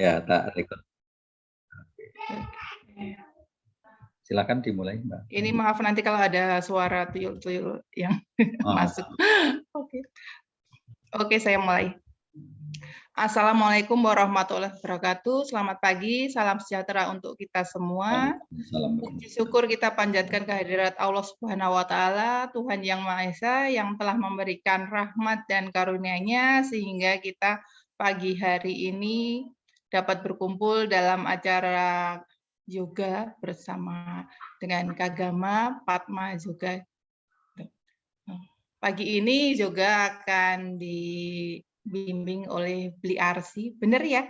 Ya, tak record. Silakan dimulai, Mbak. Ini maaf nanti kalau ada suara tuyul-tuyul yang masuk. Oke. Oke, saya mulai. Assalamualaikum warahmatullahi wabarakatuh. Selamat pagi, salam sejahtera untuk kita semua. Puji syukur kita panjatkan kehadirat Allah Subhanahu wa taala, Tuhan yang Maha Esa yang telah memberikan rahmat dan karunia-Nya sehingga kita pagi hari ini dapat berkumpul dalam acara yoga bersama dengan Kagama Padma juga. Pagi ini juga akan dibimbing oleh Bli Arsi, benar ya?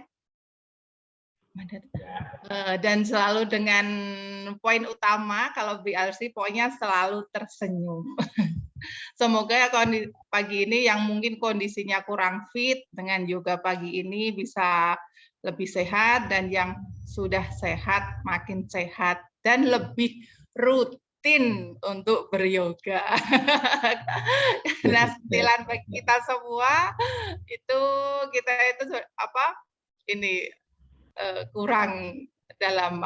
Dan selalu dengan poin utama kalau Bli Arsi pokoknya selalu tersenyum. Semoga pagi ini yang mungkin kondisinya kurang fit dengan yoga pagi ini bisa lebih sehat, dan yang sudah sehat makin sehat dan lebih rutin untuk beryoga. Nah, setilan bagi kita semua itu kita itu ini kurang dalam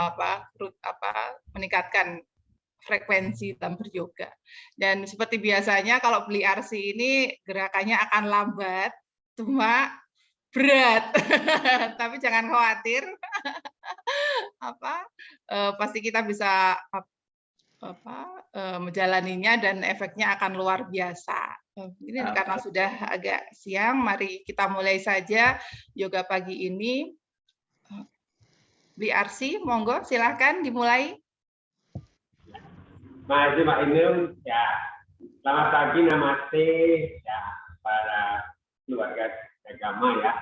meningkatkan frekuensi dalam beryoga. Dan seperti biasanya kalau Bli Arsi ini gerakannya akan lambat, cuma berat. Tapi jangan khawatir. Pasti kita bisa menjalaninya dan efeknya akan luar biasa. Ini karena sudah agak siang, mari kita mulai saja yoga pagi ini. Bli Arsi, monggo silahkan dimulai. Makasih Mbak Inul, ya. Selamat pagi, namaste, ya, para keluarga agama ya.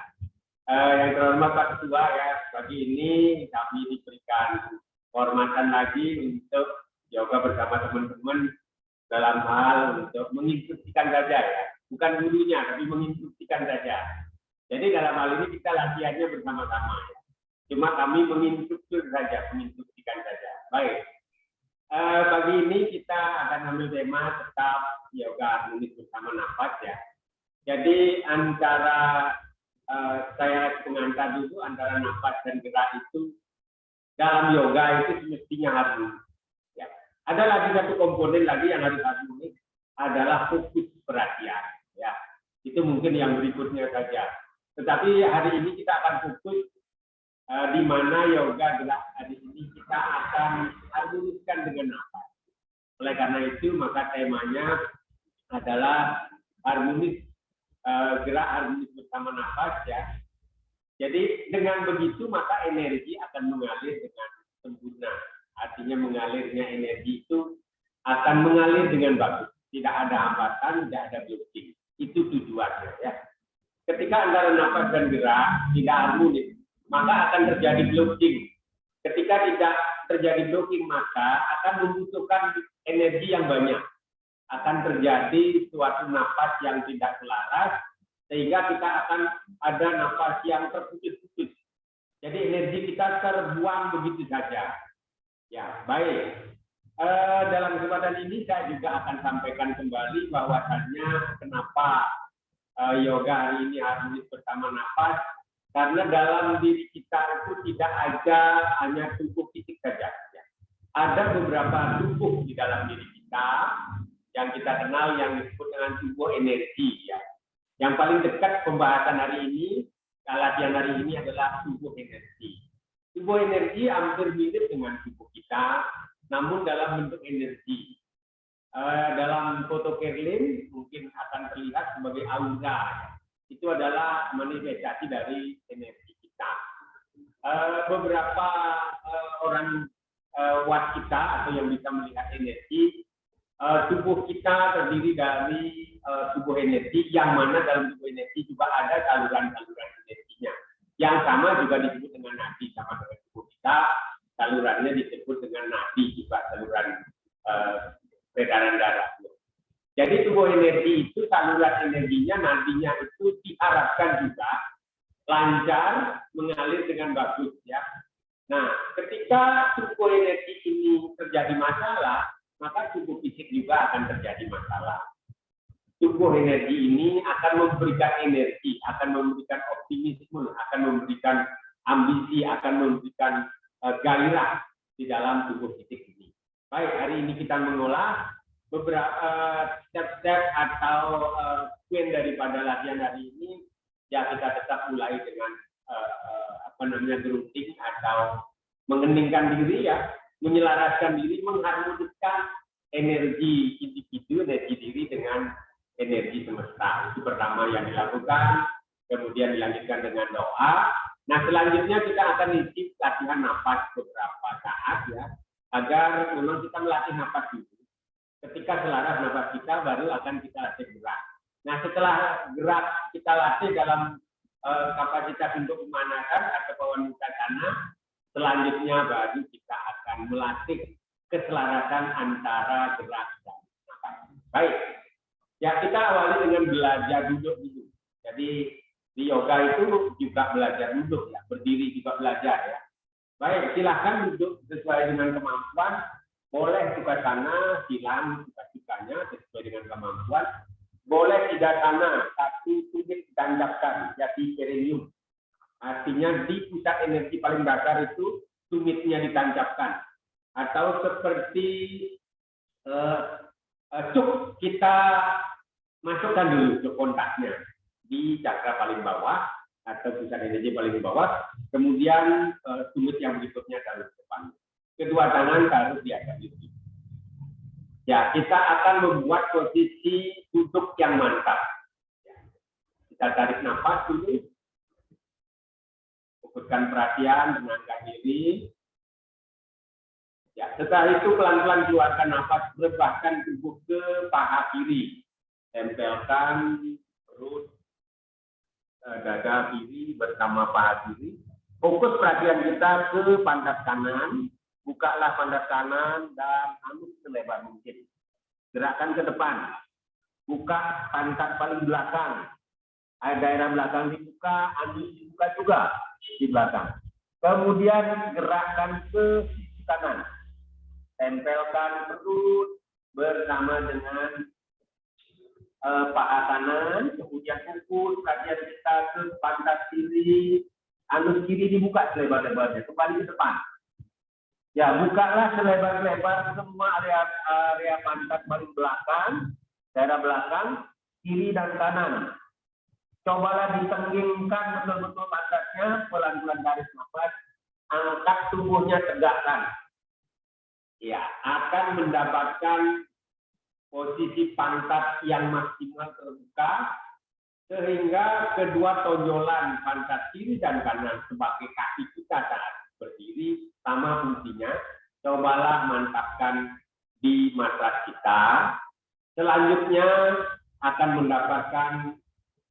Yang terhormat Pak Ketua ya, pagi ini kami diberikan kehormatan lagi untuk yoga bersama teman-teman dalam hal untuk menginstruksikan saja ya, bukan gurunya tapi menginstruksikan saja. Jadi dalam hal ini kita latihannya bersama-sama ya. Cuma kami menginstruksikan saja. Baik. Pagi ini kita akan ambil tema tetap yoga harmonis bersama nafas ya. Jadi antara saya pengantar dulu antara nafas dan gerak itu dalam yoga itu semestinya harmonis. Ya. Ada lagi satu komponen lagi yang harus harmonis adalah fokus perhatian. Ya, itu mungkin yang berikutnya saja. Tetapi hari ini kita akan fokus di mana yoga gerak hari ini kita akan harmoniskan dengan nafas. Oleh karena itu maka temanya adalah harmonis gerak harmonis bersama nafas ya. Jadi dengan begitu maka energi akan mengalir dengan sempurna. Artinya mengalirnya energi itu akan mengalir dengan bagus. Tidak ada hambatan, tidak ada blocking. Itu tujuannya ya. Ketika antara nafas dan gerak tidak harmonis, maka akan terjadi blocking. Ketika tidak terjadi blocking, maka akan membutuhkan energi yang banyak. Akan terjadi suatu nafas yang tidak selaras, sehingga kita akan ada nafas yang terputus-putus. Jadi energi kita terbuang begitu saja. Ya, baik. Dalam kesempatan ini saya juga akan sampaikan kembali bahwasannya kenapa yoga hari ini harmonis bersama nafas. Karena dalam diri kita itu tidak ada hanya tubuh fisik saja. Ada beberapa tubuh di dalam diri kita yang kita kenal yang disebut dengan tubuh energi. Ya. Yang paling dekat pembahasan hari ini, latihan hari ini adalah tubuh energi. Tubuh energi hampir mirip dengan tubuh kita, namun dalam bentuk energi. Dalam foto Kerlin mungkin akan terlihat sebagai aura. Ya. Itu adalah manifestasi dari energi kita. Beberapa orang watt kita atau yang bisa melihat energi, tubuh kita terdiri dari tubuh energi, yang mana dalam tubuh energi juga ada saluran-saluran energinya. Yang sama juga disebut dengan nadi, sama dengan tubuh kita, salurannya disebut dengan nadi juga, saluran peredaran darah. Jadi tubuh energi itu, saluran energinya, nadinya itu diharapkan juga lancar, mengalir dengan bagus ya. Nah, ketika tubuh energi ini terjadi masalah, maka tubuh fisik juga akan terjadi masalah. Tubuh energi ini akan memberikan energi, akan memberikan optimisme, akan memberikan ambisi akan memberikan gairah di dalam tubuh titik ini. Baik, hari ini kita mengolah beberapa step-step atau poin daripada latihan hari ini. Ya, kita tetap mulai dengan grounding atau mengeningkan diri, ya, menyelaraskan diri, mengharmoniskan energi individu, energi diri dengan energi semesta. Itu pertama yang dilakukan, kemudian dilanjutkan dengan doa. Nah, selanjutnya kita akan isi latihan nafas beberapa saat, ya, agar memang kita melatih nafas dulu. Ketika selaras nafas kita, baru akan kita latih gerak. Nah, setelah gerak kita latih dalam kapasitas untuk pemanasan atau pawanusasana, selanjutnya baru kita akan melatih keselarasan antara gerak dan nafas. Baik, ya, kita awali dengan belajar duduk dulu. Jadi di yoga itu juga belajar duduk, ya, berdiri juga belajar, ya. Baik, silahkan duduk sesuai dengan kemampuan. Boleh sukhasana, silang suka-sukanya sesuai dengan kemampuan. Boleh siddhasana, satu tumit ditancapkan, jadi perineum. Artinya di pusat energi paling dasar itu tumitnya ditancapkan. Atau seperti cuk, kita masukkan dulu cuk kontaknya di cakra paling bawah atau pusat energi paling bawah. Kemudian tumit yang berikutnya taruh ke depan. Kedua tangan taruh di atas diri. Ya, kita akan membuat posisi duduk yang mantap. Ya. Kita tarik nafas dulu. Fokuskan perhatian, tenangkan diri. Ya, setelah itu pelan-pelan keluarkan nafas, rebahkan tubuh ke paha kiri. Tempelkan perut, dada kiri bersama paha kiri. Fokus perhatian kita ke pantat kanan. Bukalah pantat kanan dan anus selebar mungkin. Gerakan ke depan. Buka pantat paling belakang. Daerah belakang dibuka, anus dibuka juga di belakang. Kemudian gerakkan ke sisi kanan. Tempelkan perut bersama dengan paha kanan. Kemudian fokus perhatian kita ke pantat kiri. Anus kiri dibuka selebar-lebarnya. Kembali ke depan. Ya, bukalah selebar-lebar semua area pantat paling belakang, daerah belakang, kiri dan kanan. Cobalah ditenggingkan betul-betul pantatnya, pelan-pelan tarik nafas, angkat tubuhnya, tegakkan. Ya, akan mendapatkan posisi pantat yang maksimal terbuka, sehingga kedua tonjolan pantat kiri dan kanan sebagai kaki kita saat berdiri sama fungsinya. Cobalah mantapkan di matras kita. Selanjutnya akan mendapatkan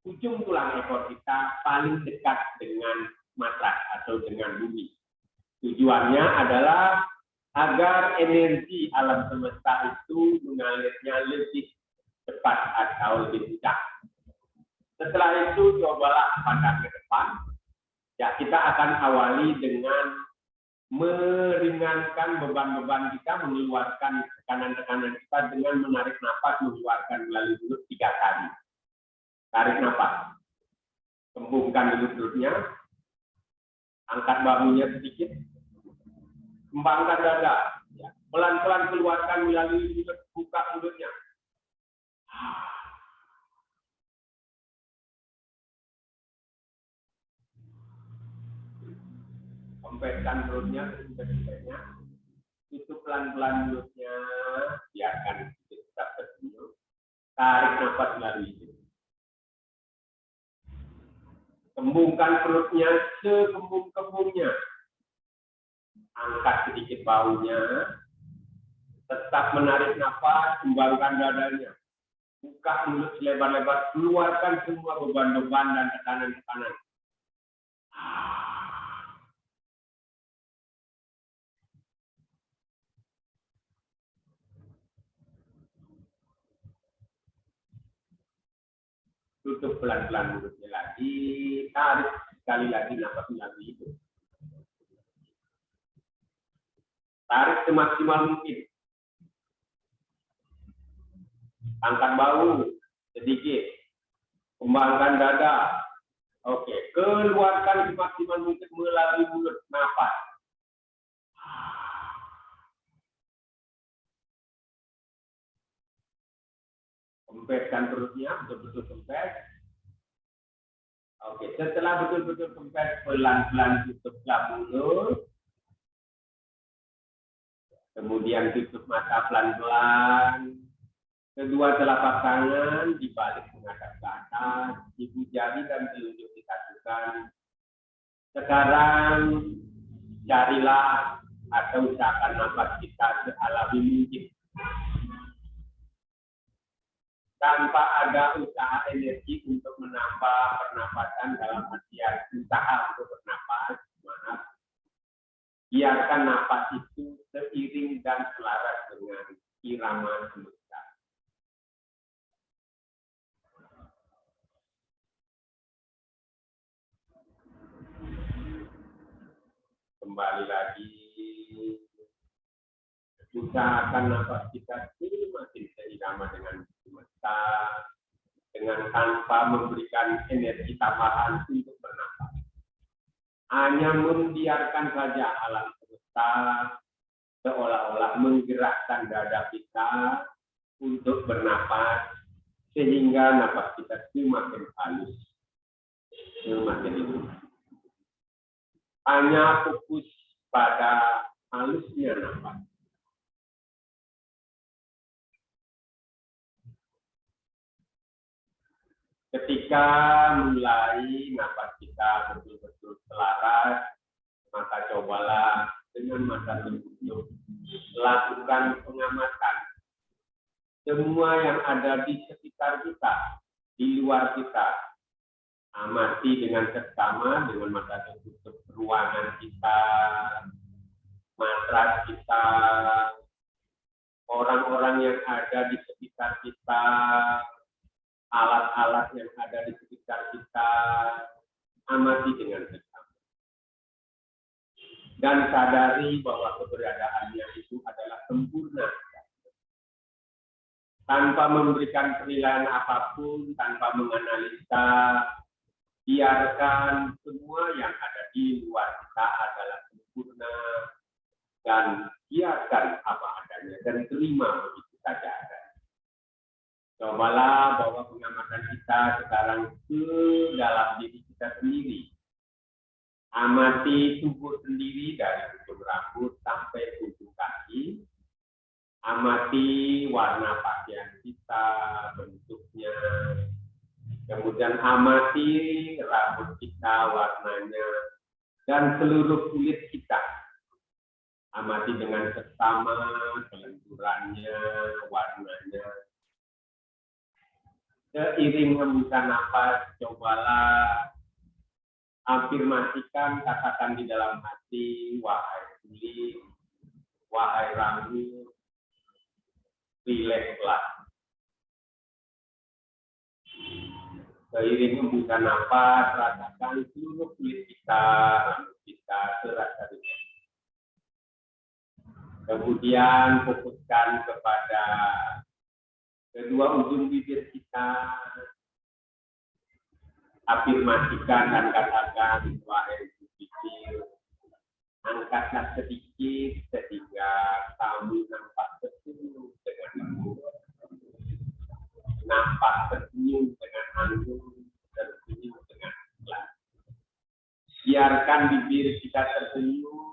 ujung tulang ekor kita paling dekat dengan matras atau dengan bumi. Tujuannya adalah agar energi alam semesta itu mengalirnya lebih cepat atau lebih mudah. Setelah itu cobalah pandang ke depan. Ya, kita akan awali dengan meringankan beban-beban kita, mengeluarkan tekanan-tekanan kita dengan menarik nafas, mengeluarkan melalui mulut 3 kali. Tarik nafas. Kembungkan dulu perutnya. Angkat bahunya sedikit. Kembangkan dada. Ya. Pelan-pelan keluarkan melalui mulut, buka mulutnya. Kempeskan perutnya, sedikit-sedikitnya. Tutup pelan-pelan mulutnya, biarkan sedikit tersenyum. Tarik nafas melalui hidung. Kembungkan perutnya sekembung-kembungnya. Angkat sedikit bahunya. Tetap menarik nafas, kembangkan dadanya. Buka mulut selebar-lebar, keluarkan semua beban-beban dan tekanan-tekanan. Tutup pelan-pelan mulutnya lagi, tarik sekali lagi nafas melalui hidung. Tarik semaksimal mungkin. Angkat bahu sedikit, kembangkan dada, Oke, keluarkan semaksimal mungkin melalui mulut, nafas. Kempeskan perutnya, betul-betul kempes. Oke, setelah betul-betul kempes, pelan-pelan tutuplah mulut. Kemudian tutup mata pelan-pelan. Kedua telapak tangan dibalik menghadap ke atas, ibu jari dan telunjuk disatukan. Sekarang carilah atau usahakan nafas kita sealami mungkin. Tanpa ada usaha energi untuk menambah pernapasan dalam artian usaha untuk bernapas, biarkan napas itu seiring dan selaras dengan irama semesta. Kembali lagi, usahakan nafas kita semakin seirama dengan semesta, dengan tanpa memberikan energi tambahan untuk bernapas. Hanya membiarkan saja alam semesta seolah-olah menggerakkan dada kita untuk bernapas, sehingga napas kita semakin halus, semakin lembut. Hanya fokus pada halusnya napas. Ketika mulai napas kita betul-betul selaras, maka cobalah dengan mata tertutup lakukan pengamatan semua yang ada di sekitar kita, di luar kita. Amati dengan seksama dengan mata tertutup ruangan kita, matras kita, orang-orang yang ada di sekitar kita, alat-alat yang ada di sekitar kita. Amati dengan seksama. Dan sadari bahwa keberadaannya itu adalah sempurna. Tanpa memberikan penilaian apapun, tanpa menganalisa, biarkan semua yang ada di luar kita adalah sempurna, dan biarkan apa adanya dan terima begitu saja adanya. Cobalah bawa pengamatan kita sekarang ke dalam diri kita sendiri. Amati tubuh sendiri dari ujung rambut sampai ujung kaki. Amati warna pakaian kita, bentuknya. Kemudian amati rambut kita, warnanya, dan seluruh kulit kita. Amati dengan seksama, kelenturannya, warnanya. Seiring hembusan nafas, cobalah afirmasikan, katakan di dalam hati, wahai kulit, wahai rambut, rilekslah. Seiring hembusan nafas, rasakan seluruh kulit kita, rambut kita terasa ringan. Kemudian fokuskan kepada kedua ujung bibir kita. Afirmasikan dan katakan, wahai bibir, angkatlah sedikit sehingga kamu nampak tersenyum dengan lembut. Nampak tersenyum dengan anggun, tersenyum dengan pelan. Biarkan bibir kita tersenyum,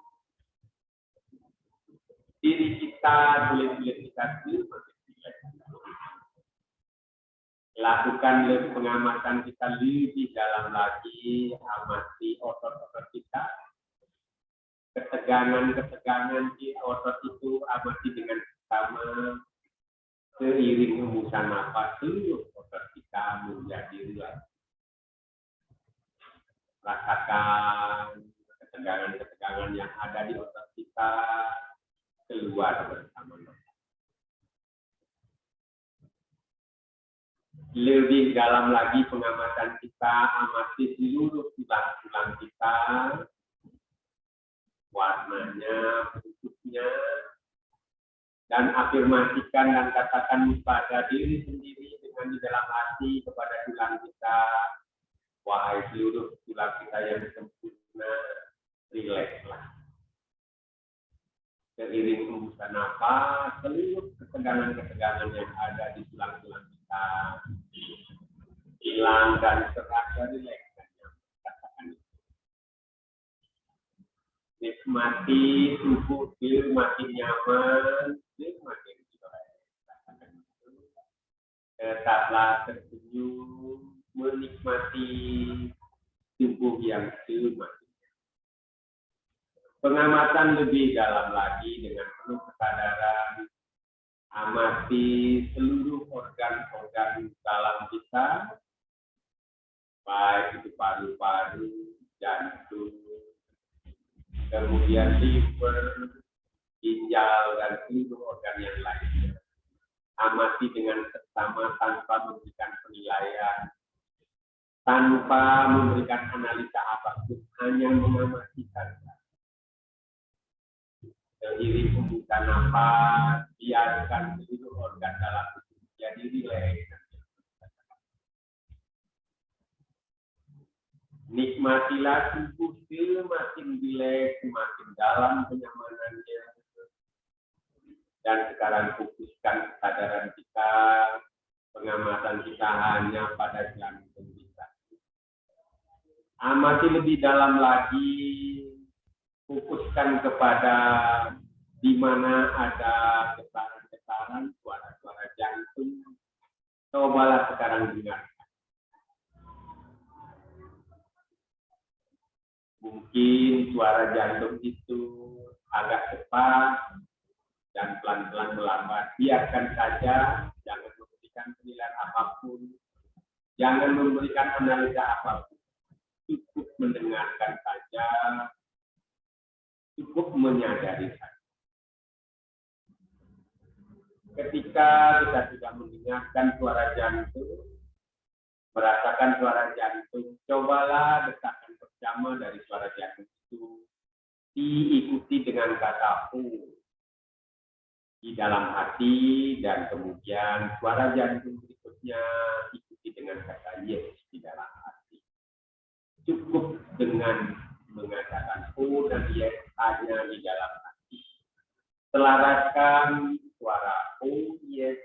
diri kita, kulit-kulit kita semakin rileks. Lakukan pengamatan kita lebih dalam lagi, amati otot-otot kita. Ketegangan-ketegangan di otot itu amati dengan sama. Seiring hembusan nafas, seluruh otot kita menjadi rileks. Rasakan ketegangan-ketegangan yang ada di otot kita keluar bersama-sama. Lebih dalam lagi pengamatan kita, amati seluruh tulang-tulang kita, warnanya, bentuknya, dan afirmasikan dan katakan pada diri sendiri dengan di dalam hati kepada tulang kita, Wahai seluruh tulang kita yang sempurna, rilekslah. Seiring hembusan napas, seluruh ketegangan-ketegangan yang ada di tulang-tulang kita hilang dan terasa rileks. Nikmati tubuh makin nyaman, makin tetaplah tersenyum, menikmati tubuh yang semakin. Pengamatan lebih dalam lagi dengan penuh kesadaran, amati seluruh organ-organ dalam kita, baik itu paru-paru, jantung, kemudian liver, ginjal, dan seluruh organ yang lainnya. Amati dengan seksama tanpa memberikan penilaian, tanpa memberikan analisa apapun, hanya mengamati saja. Seiring hembusan nafas, biarkan seluruh organ dalam tubuh jadi rileks. Nikmatilah tubuh semakin rileks, semakin dalam kenyamanannya. Dan sekarang fokuskan kesadaran kita, pengamatan kita hanya pada jantung kita. Amati lebih dalam lagi, fokuskan kepada di mana ada getaran-getaran, suara-suara jantung. Cobalah sekarang dengar. Mungkin suara jantung itu agak cepat dan pelan-pelan melambat. Biarkan saja, jangan memberikan penilaian apapun, jangan memberikan analisa apapun. Cukup mendengarkan saja, cukup menyadari saja. Ketika kita sudah mendengarkan suara jantung, merasakan suara jantung, cobalah desakan pertama dari suara jantung itu diikuti dengan kata U di dalam hati, dan kemudian suara jantung berikutnya ikuti dengan kata yes di dalam hati. Cukup dengan mengatakan U dan yes hanya di dalam hati. Selaraskan suara U, yes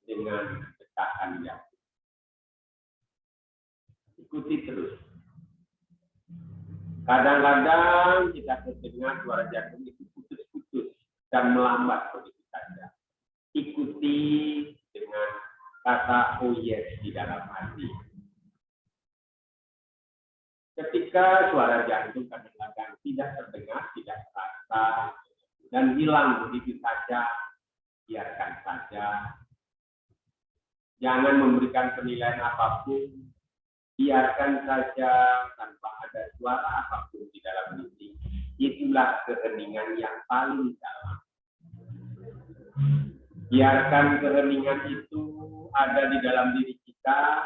dengan detakan jantung. Ikuti terus. Kadang-kadang kita terdengar suara jantung itu putus-putus dan melambat begitu saja. Ikuti dengan kata oh yes di dalam hati. Ketika suara jantung kadang-kadang tidak terdengar, tidak terasa, dan hilang begitu saja, biarkan saja. Jangan memberikan penilaian apapun. Biarkan saja tanpa ada suara apapun di dalam diri. Itulah keheningan yang paling dalam. Biarkan keheningan itu ada di dalam diri kita,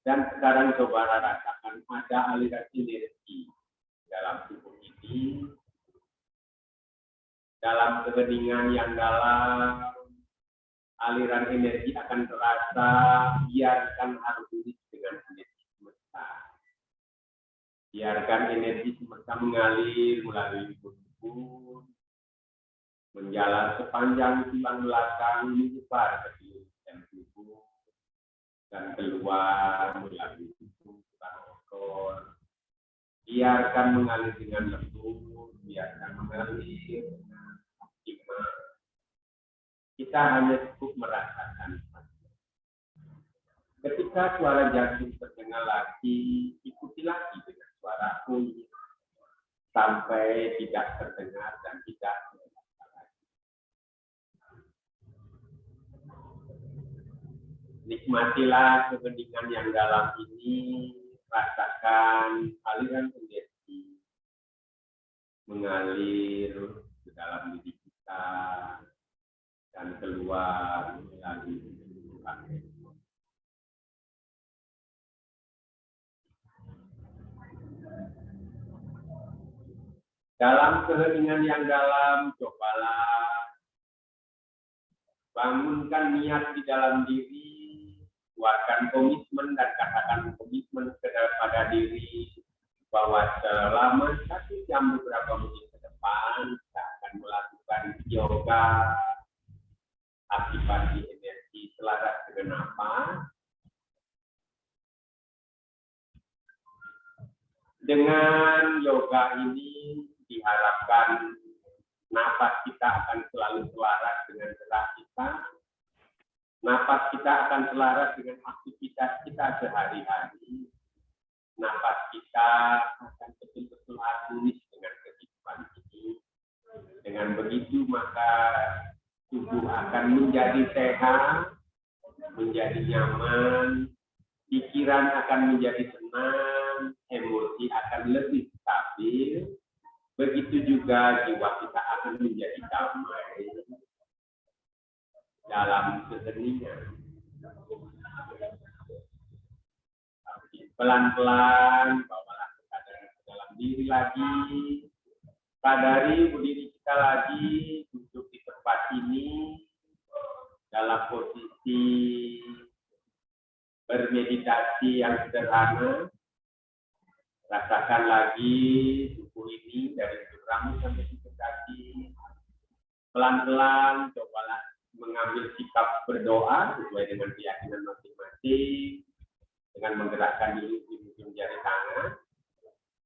dan sekarang coba rasakan ada aliran energi dalam tubuh ini. Dalam keheningan yang dalam, aliran energi akan terasa. Biarkan harmonis dengan energi. Biarkan energi semesta mengalir melalui tubuh, menjalar sepanjang tulang belakang, menyebar ke seluruh tubuh, dan keluar melalui tubuh tulang ekor. Biarkan mengalir dengan lembut, biarkan mengalir dengan optimal. Kita hanya cukup merasakan. Ketika suara jantung terdengar lagi, ikuti lagi dengan suara bunyi sampai tidak terdengar dan tidak terdengar lagi. Nikmatilah keheningan yang dalam ini, rasakan aliran energi mengalir ke dalam diri kita dan keluar melalui tulang. Dalam keheningan yang dalam, cobalah bangunkan niat di dalam diri Keluarkan komitmen dan katakan komitmen kepada diri bahwa selama 1 jam beberapa menit ke depan kita akan melakukan yoga aktivasi energi selaras dengan apa? Dengan yoga ini diharapkan napas kita akan selalu selaras dengan gerak kita. Napas kita akan selaras dengan aktivitas kita sehari-hari. Napas kita akan betul-betul harmonis dengan kehidupan ini. Dengan begitu maka tubuh akan menjadi sehat, menjadi nyaman, pikiran akan menjadi tenang, emosi akan lebih stabil, begitu juga jiwa kita akan menjadi damai dalam keheningan. Pelan-pelan bawalah kesadaran ke dalam diri lagi, sadari diri kita lagi duduk di tempat ini dalam posisi bermeditasi yang sederhana. Rasakan lagi tubuh ini dari ujung rambut sampai ujung kaki. Pelan-pelan cobalah mengambil sikap berdoa sesuai dengan keyakinan masing-masing dengan menggerakkan diri ujung jari tangan.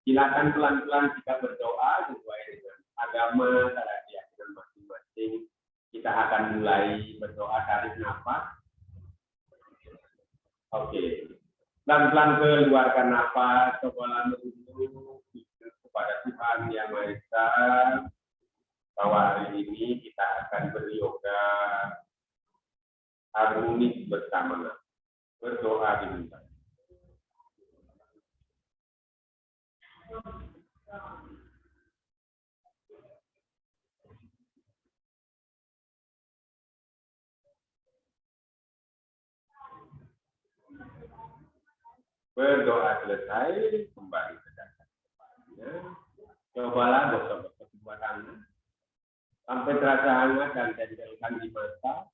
Silakan pelan-pelan sikap berdoa sesuai dengan agama dan keyakinan masing-masing. Kita akan mulai berdoa, tarik nafas. Oke. Pelan-pelan keluarkan nafas, cobalah menunduk kepada Tuhan Yang Maha Esa bahwa hari ini kita akan beryoga harmonis bersama. Berdoa diminta. Berdoa selesai, kembali ke dasar kepalanya. Cobalah gosok-gosok kedua tangan sampai terasa hangat dan tempelkan di mata.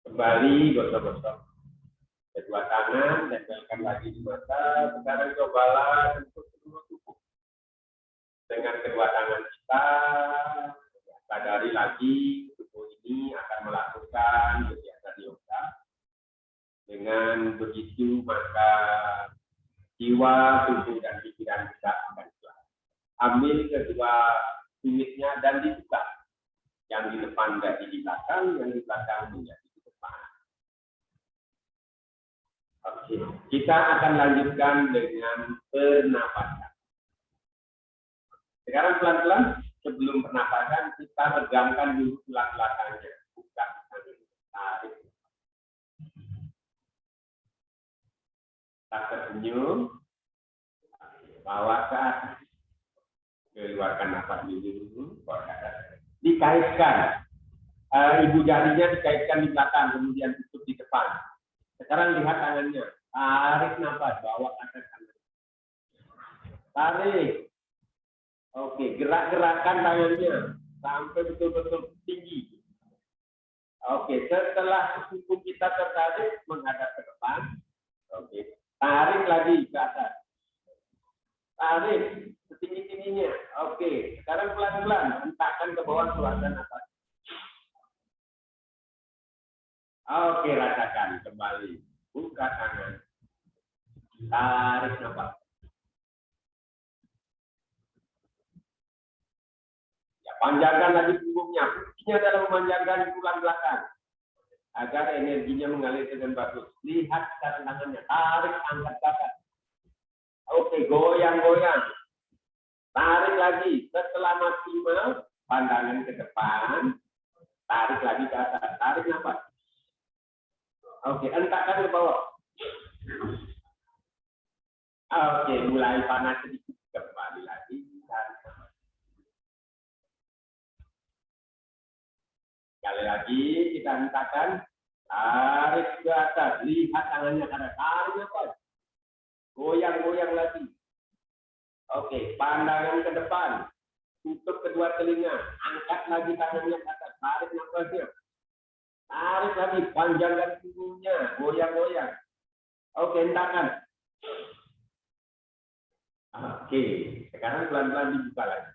Kembali gosok-gosok kedua tangan, tempelkan lagi di mata. Sekarang cobalah untuk kedua tubuh dengan kedua tangan kita. Sadari lagi tubuh ini akan melakukan kegiatan yoga. Dengan begitu maka jiwa, tubuh, dan pikiran kita akan selaras. Ambil kedua unitnya dan dibuka. Yang di depan jadi di belakang, yang di belakang menjadi di depan. Oke, kita akan lanjutkan dengan pernapasan. Sekarang pelan-pelan sebelum pernapasan kita regangkan dulu tulang belakangnya. Buka, tarik. Tak tersenyum, bawa ke atas, keluarkan nafas dulu, bawa ke atas. Dikaitkan, ibu jarinya dikaitkan di belakang, kemudian tutup di depan. Sekarang lihat tangannya, tarik nafas, bawa ke atas tangan. Tarik, oke, gerak-gerakkan tangannya sampai betul-betul tinggi. Oke, setelah tubuh kita tertarik menghadap ke depan, oke. Tarik lagi ke atas. Tarik setinggi-tingginya. Oke, sekarang pelan-pelan hentakkan ke bawah, keluarkan nafas. Oke, rasakan kembali. Buka tangan. Tarik nafas. Ya, panjangkan lagi punggungnya. Kuncinya adalah memanjangkan tulang belakang agar energinya mengalir dengan bagus. Lihat sekarang tangannya, tarik, angkat ke atas. Oke, goyang-goyang. Tarik lagi. Setelah maksimal, pandangan ke depan. Tarik lagi ke atas. Tarik nafas. Oke, hentakkan ke bawah. Oke, mulai panas sedikit. Kembali lagi. Sekali lagi kita hentakkan, tarik ke atas, lihat tangannya ke atas, tarik nafas, goyang-goyang lagi. Oke, pandangan ke depan, tutup kedua telinga, angkat lagi tangannya ke atas, tarik nafasnya. Tarik lagi, panjangkan punggungnya, goyang-goyang. Oke, hentakan. Oke, sekarang pelan-pelan dibuka lagi.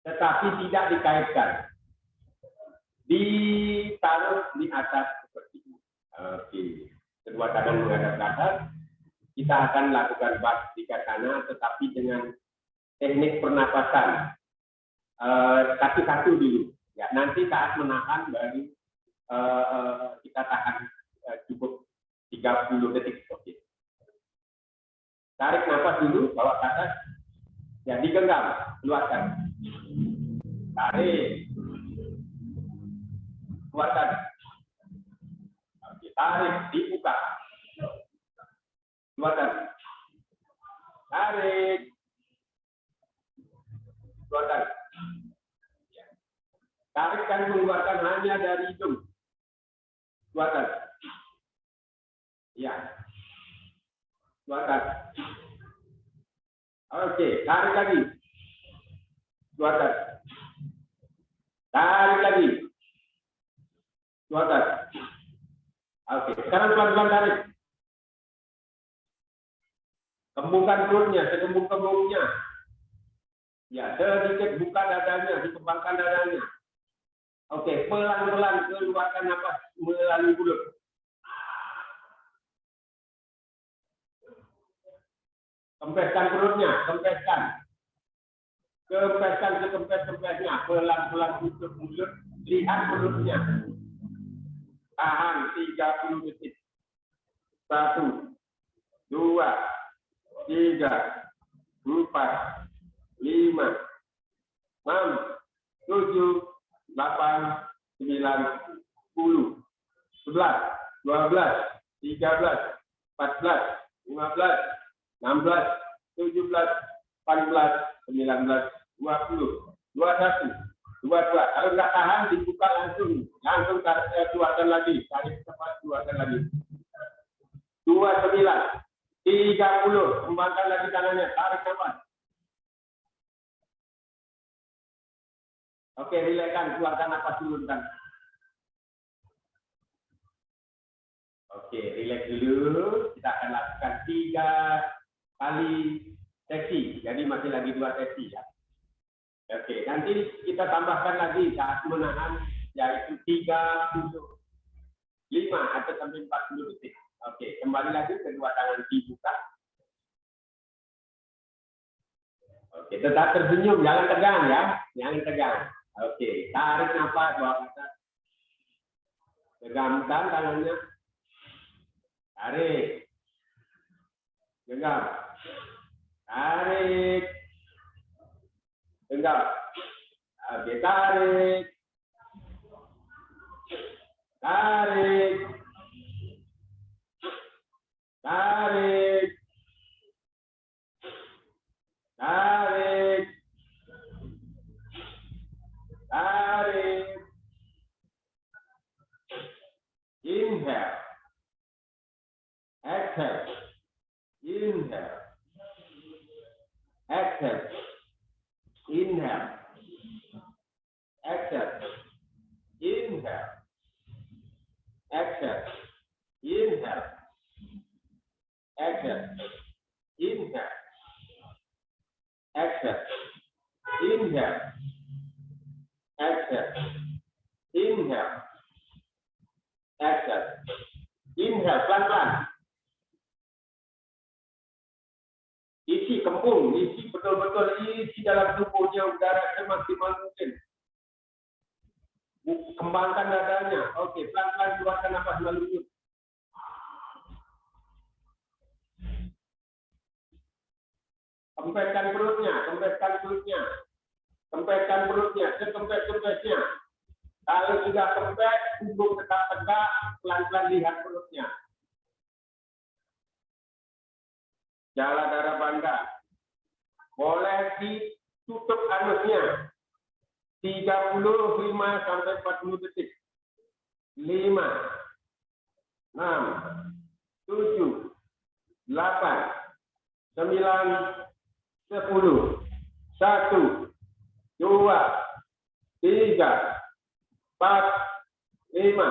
Tetapi tidak dikaitkan. Ditaruh di atas seperti ini. Oke, kedua tangan menghadap ke atas. Kita akan lakukan Vastikasana, tetapi dengan teknik pernapasan. Satu-satu dulu. Ya, nanti saat menahan baru kita tahan cukup 30 detik. Oke. Tarik nafas dulu, bawa ke atas. Ya, digenggam, keluarkan. Tarik. Keluarkan. Oke, tarik, dibuka. Keluarkan. Tarik. Keluarkan. Tarik dan mengeluarkan hanya dari hidung. Keluarkan. Ya. Keluarkan. Oke, tarik lagi. Keluarkan. Tarik lagi. Keluarkan. Oke, sekarang pelan-pelan tarik. Kembungkan perutnya, sekembung-kembungnya. Ya, sedikit buka dadanya, dikembangkan dadanya. Oke, pelan-pelan keluarkan nafas melalui mulut. Kempeskan perutnya, kempeskan. Kempeskan sekempes-kempesnya, pelan-pelan tutup mulut, lihat perutnya. Tahan 30 detik. 1, 2, 3, 4, 5, 6, 7, 8, 9, 10, 11, 12, 13, 14, 15, 16, 17, 18, 19, 20, 21, 22. Kalau nggak tahan, dibuka langsung keluarkan lagi. Tarik cepat, keluarkan lagi. 29, 30, kembangkan lagi tangannya, tarik nafas. Oke, rilekskan, keluarkan nafas dulu kan. Oke, rileks dulu. Kita akan lakukan 3 kali sesi. Jadi masih lagi 2 sesi ya. Oke, nanti kita tambahkan lagi saat menahan, yaitu 35 atau sampai 40 detik. Oke, kembali lagi kedua tangan dibuka. Oke, tetap tersenyum, jangan tegang ya, jangan tegang. Oke, tarik nafas, bawa ke atas. Tegangkan tangannya. Tarik. Genggam. Tarik. Genggam. Oke, tarik. Tarik. Tarik. Tarik. Tarik. Inhale. Exhale. Inhale. Exhale. Inhale. Exhale. Inhale. Exhale. Inhale. Exhale. Inhale. Exhale. Inhale. Exhale. Inhale. Exhale. Inhale, pelan-pelan. Isi kembung, isi betul-betul isi dalam tubuhnya udara semaksimal mungkin. Kembangkan dadanya. Oke, pelan-pelan keluarkan nafas melalui mulut. Kempeskan perutnya, kempeskan perutnya. Kempeskan perutnya, sekempes-kempesnya. Kalau sudah kempes, punggung tetap tegak, pelan-pelan lihat perutnya. Jala darah banda. Boleh ditutup anusnya. 35 sampai 40 detik. 5, 6, 7, 8, 9, 10, 1, 2, 3, 4, 5,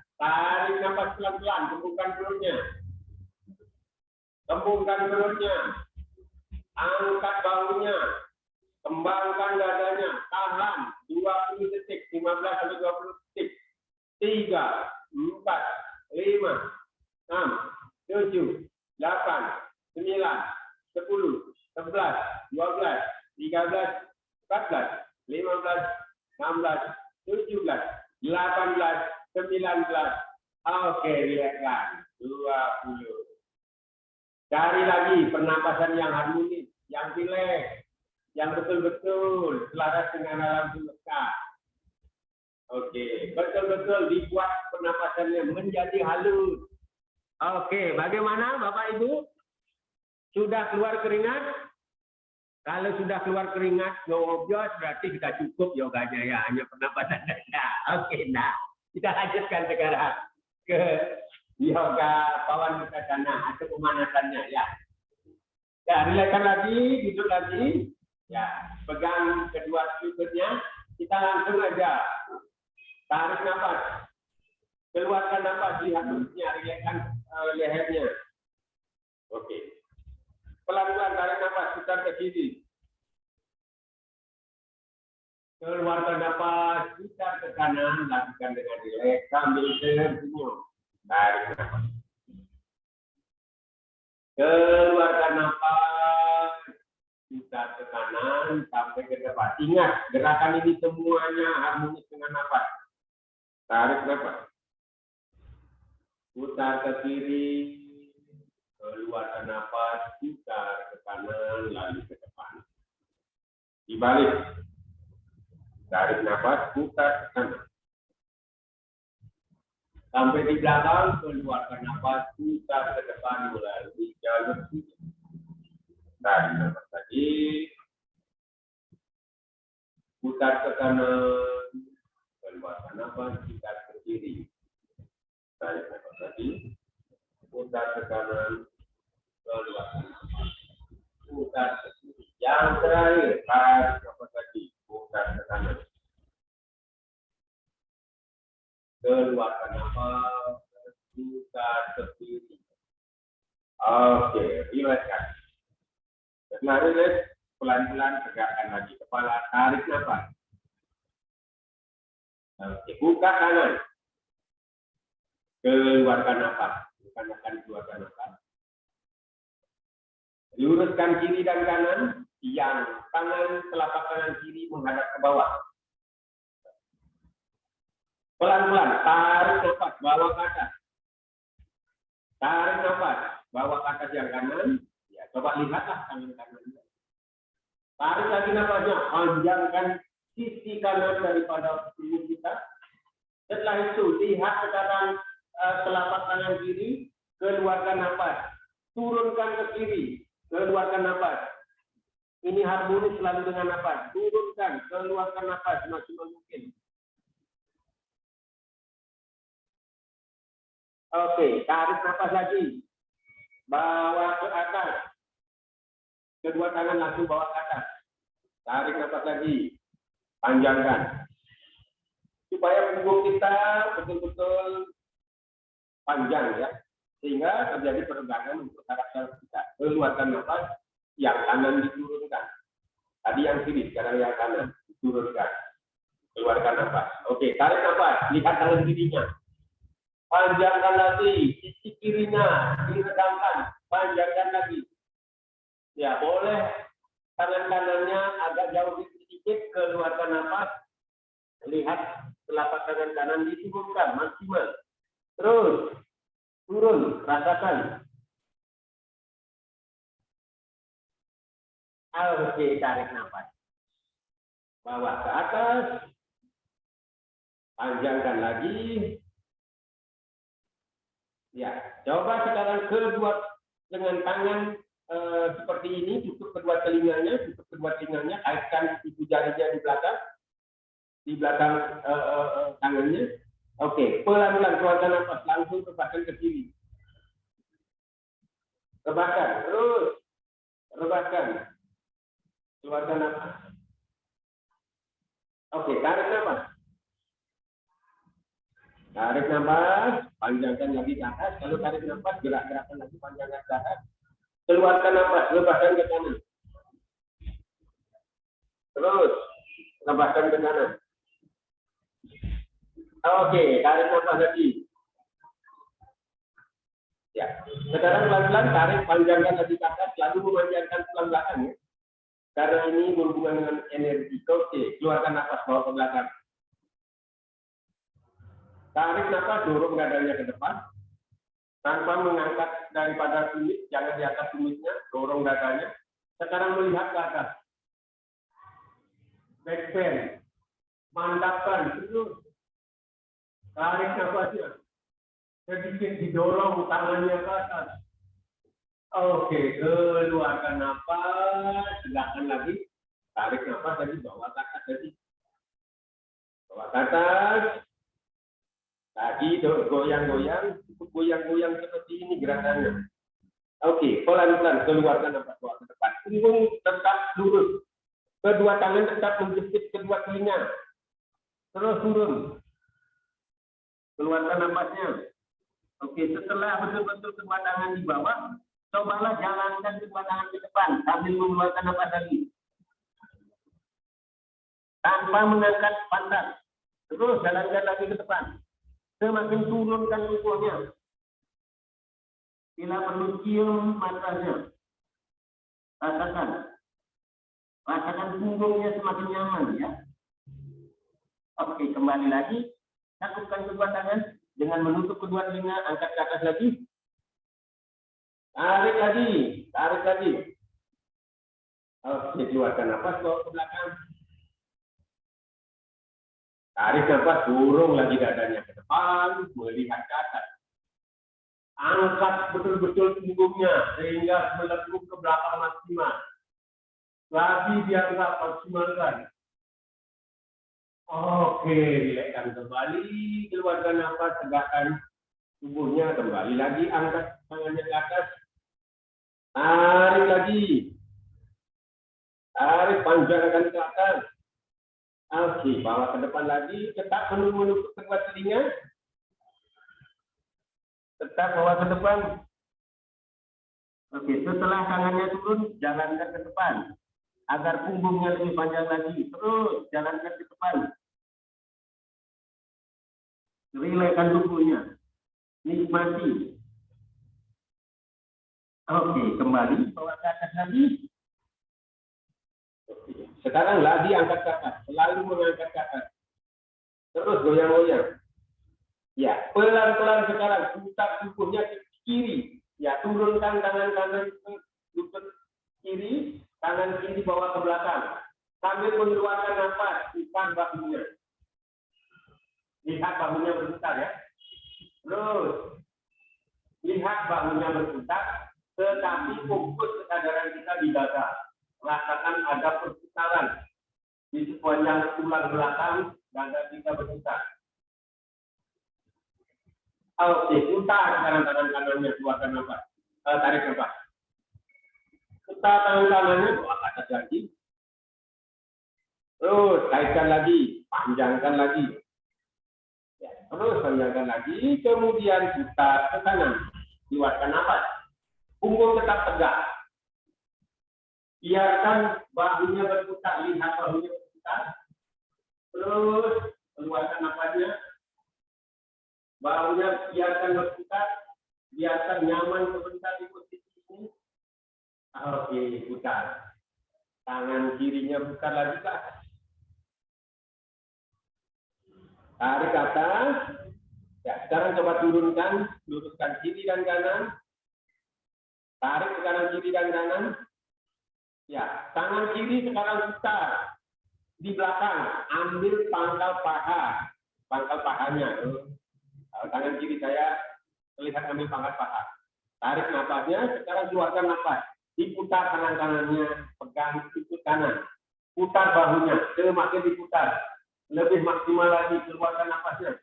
Tarik nafas pelan-pelan, kembungkan perutnya. Kembungkan perutnya. Angkat bahunya. Kembangkan dadanya. Tahan 20 detik, 15 sampai 20 detik. 3, 4, 5, 6, 7, 8, 9, 10, 11, 12, 13, 14, 15, 16, 17, 18, 19. Oke, relakskan. 20. Cari lagi pernapasan yang harmonis, yang rileks, yang betul-betul selaras dengan alam semesta. Oke, betul-betul dibuat pernapasannya menjadi halus. Oke, bagaimana Bapak Ibu? Sudah keluar keringat? Kalau sudah keluar keringat, no objos, berarti sudah cukup yoganya ya, hanya pernapasan saja. Oke, nah, kita lanjutkan sekarang ke yoga pawan mukasana atau pemanasannya ya. Ya, rilekskan lagi, duduk lagi. Ya, pegang kedua lututnya. Kita langsung aja tarik nafas, keluarkan nafas, lihat lututnya, rilekskan lehernya. Oke. Pelan-pelan tarik nafas, putar ke kiri. Keluarkan nafas, putar ke kanan, lakukan dengan rileks sambil tersenyum. Tarik nafas. Keluarkan nafas, putar ke kanan sampai ke depan. Ingat, gerakan ini semuanya harmonis dengan nafas. Tarik nafas. Putar ke kiri. Keluarkan nafas, putar ke kanan, lalu ke depan. Dibalik. Tarik nafas, putar ke kanan. Sampai di belakang, keluarkan nafas, putar ke depan, melalui jalur sujud. Tarik nafas lagi. Putar ke kanan. Keluarkan nafas, putar ke kiri. Tarik nafas lagi. Putar ke kanan. Keluarkan nafas. Putar ke kiri. Yang terakhir, tarik nafas lagi. Putar ke kanan. Keluarkan nafas. Putar ke kiri. Oke, rilekskan. Setelah rileks, pelan-pelan tegakkan lagi kepala, tarik nafas. Oke, buka kanan. Keluarkan nafas. Keluarkan nafas. Luruskan kiri dan kanan, yang tangan telapak kanan kiri menghadap ke bawah. Pelan-pelan, tarik nafas, bawa ke atas. Tarik nafas, bawa ke atas yang kanan. Ya, coba lihatlah tangan kanan. Tarik lagi nafasnya, panjangkan sisi kanan daripada tubuh kita. Setelah itu, lihat sekarang telapak kanan kiri, keluarkan nafas. Turunkan ke kiri, keluarkan nafas. Ini harmonis selalu dengan nafas. Turunkan, keluarkan nafas semaksimal mungkin. Oke, tarik nafas lagi. Bawa ke atas. Kedua tangan langsung bawa ke atas. Tarik nafas lagi. Panjangkan. Supaya punggung kita betul-betul panjang ya. Sehingga terjadi peregangan untuk saraf-saraf kita. Keluarkan nafas, yang kanan diturunkan. Tadi yang kiri, sekarang yang kanan diturunkan. Keluarkan nafas. Oke, tarik nafas. Lihat tangan kirinya. Panjangkan lagi, sisi kirinya diredamkan, panjangkan lagi. Ya, boleh tangan kanannya agak jauh sedikit, keluarkan nafas. Lihat telapak tangan kanan diturunkan maksimal. Terus turun, rasakan. Oke, tarik nafas. Bawa ke atas. Panjangkan lagi. Ya, coba sekarang kedua dengan tangan seperti ini, tutup kedua telinganya, kaitkan ibu jarinya di belakang tangannya. Oke, pelan-pelan keluarkan nafas, langsung rebahkan ke kiri. Rebahkan, terus rebahkan, keluarkan nafas. Oke, tarik nafas. Tarik nafas, panjangkan lagi ke atas. Lalu tarik nafas, gerak-gerakan lagi, panjangkan ke atas. Keluarkan nafas, lepaskan ke kanan. Terus, lepaskan ke kanan. Oke, tarik nafas lagi. Ya, sekarang pelan-pelan tarik, panjangkan lagi ke atas, lalu memanjangkan tulang belakang ya. Karena ini berhubungan dengan energi. Oke, keluarkan nafas, bawa ke belakang. Tarik nafas, dorong dadanya ke depan. Tanpa mengangkat daripada tumit, jangan di atas tumitnya, dorong dadanya. Sekarang melihat ke atas. Back bend. Mantapkan, terus. Tarik nafasnya. Sedikit didorong tangannya ke atas. Oke, keluarkan nafas, tegakkan lagi. Tarik nafas tadi, bawa ke atas tadi. Bawa ke atas. Lagi goyang-goyang, goyang-goyang seperti ini gerakannya. Oke, pelan-pelan keluarkan nafas, bawa ke depan. Punggung tetap lurus. Kedua tangan tetap menjepit kedua telinga. Terus turun. Keluarkan nafasnya. Oke, setelah betul-betul kedua tangan di bawah, cobalah jalankan kedua tangan ke depan sambil mengeluarkan nafas lagi. Tanpa mengangkat pantat. Terus jalankan lagi ke depan. Semakin turunkan kukunya. Bila perlu cium matanya. Rasakan. Rasakan punggungnya semakin nyaman ya. Oke, kembali lagi. Takutkan kedua tangan dengan menutup kedua telinga, angkat ke atas lagi. Tarik lagi, tarik lagi. Oke, keluarkan nafas, bawa ke belakang. Tarik nafas, dorong lagi dadanya ke depan, melihat ke atas. Angkat betul-betul punggungnya sehingga melengkung ke belakang maksimal. Lagi diangkat maksimalkan. Oke, rilekskan kembali, keluarkan nafas, tegakkan tubuhnya, kembali lagi, angkat tangannya ke atas. Tarik lagi. Tarik, panjangkan ke atas. Oke, bawa ke depan lagi, tetap menutup kedua telinga. Tetap bawa ke depan. Oke, setelah tangannya turun, jalankan ke depan. Agar punggungnya lebih panjang lagi. Terus, jalankan ke depan. Rilekskan tubuhnya. Nikmati. Oke, kembali. Bawa ke atas lagi. Oke. Sekarang lagi angkat ke atas. Selalu mengangkat ke atas. Terus goyang-goyang. Ya, pelan-pelan sekarang. Putar tubuhnya ke kiri. Ya, turunkan tangan kanan ke lutut kiri. Tangan kiri bawa ke belakang. Sambil mengeluarkan nafas. Putar bahunya. Lihat bahunya berputar ya. Terus. Lihat bahunya berputar. Tetapi fokus kesadaran kita di dada. Rasakan ada perputaran di sepanjang tulang belakang, dada kita berputar. Oke, putar sekarang tangan kanannya, keluarkan nafas. Tarik nafas. Putar tangan kanannya, bawa ke atas lagi. Terus kaitkan lagi, panjangkan lagi. Ya, terus panjangkan lagi, kemudian putar ke kanan, keluarkan nafas. Punggung tetap tegak. Biarkan bahunya berputar, lihat bahunya berputar. Terus keluarkan nafasnya. Bahunya biarkan berputar, biarkan nyaman sebentar di posisi ini. Oke, putar. Tangan kirinya putar lagi ke atas. Tarik ke atas. Ya, sekarang coba turunkan, luruskan kiri dan kanan. Tarik ke kanan, kiri dan kanan. Ya, tangan kiri sekarang putar di belakang, ambil pangkal paha, pangkal pahanya. Tangan kiri saya terlihat ambil pangkal paha. Tarik nafasnya, sekarang keluarkan nafas. Diputar tangan kanannya, pegang lutut kanan. Putar bahunya, semakin diputar. Lebih maksimal lagi, keluarkan nafasnya.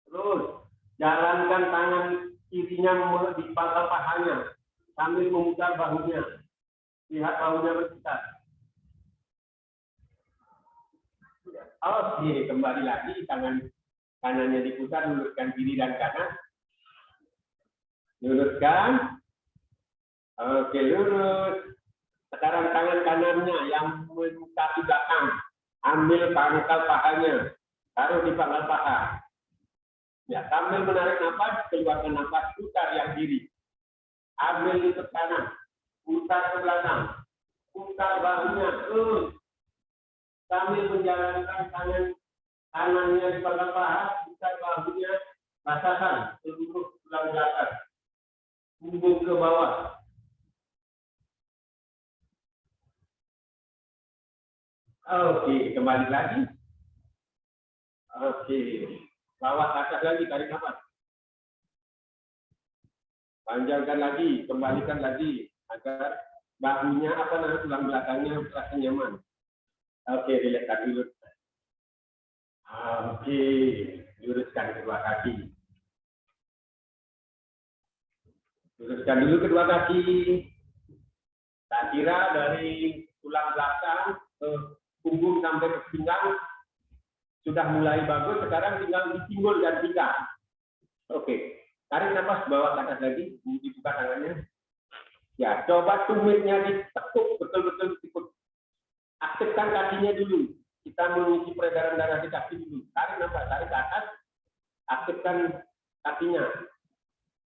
Terus, jalankan tangan kirinya di pangkal pahanya, sambil memutar bahunya. Lihat bahunya berputar. Oke, kembali lagi tangan kanannya diputar, luruskan kiri dan kanan. Luruskan. Oke, lurus. Sekarang tangan kanannya yang menutup di belakang. Ambil pangkal pahanya. Taruh di pangkal paha. Ya, sambil menarik nafas, keluarkan nafas, putar yang kiri. Ambil ke kanan. Putar ke belakang. Putar bahunya. Sambil menjalankan tangan kanannya di pangkal paha, putar bahunya. Rasakan seluruh tulang belakang. Punggung ke bawah. Oke, kembali lagi. Oke, bawah ke atas lagi, tarik nafas. Panjangkan lagi, kembalikan lagi agar bahunya tulang belakangnya terasa nyaman. Oke, rilekskan dulu. Oke, luruskan kedua kaki. Luruskan dulu kedua kaki. Tak kira dari tulang belakang ke punggung sampai ke pinggang sudah mulai bagus. Sekarang tinggal dipinggul dan pinggang. Oke, tarik nafas, bawa ke atas lagi, dibuka tangannya. Ya, coba tumitnya ditekuk betul-betul ditekuk. Aktifkan kakinya dulu. Kita mengisi peredaran darah di kaki dulu. Tarik nafas, tarik ke atas. Aktifkan kakinya.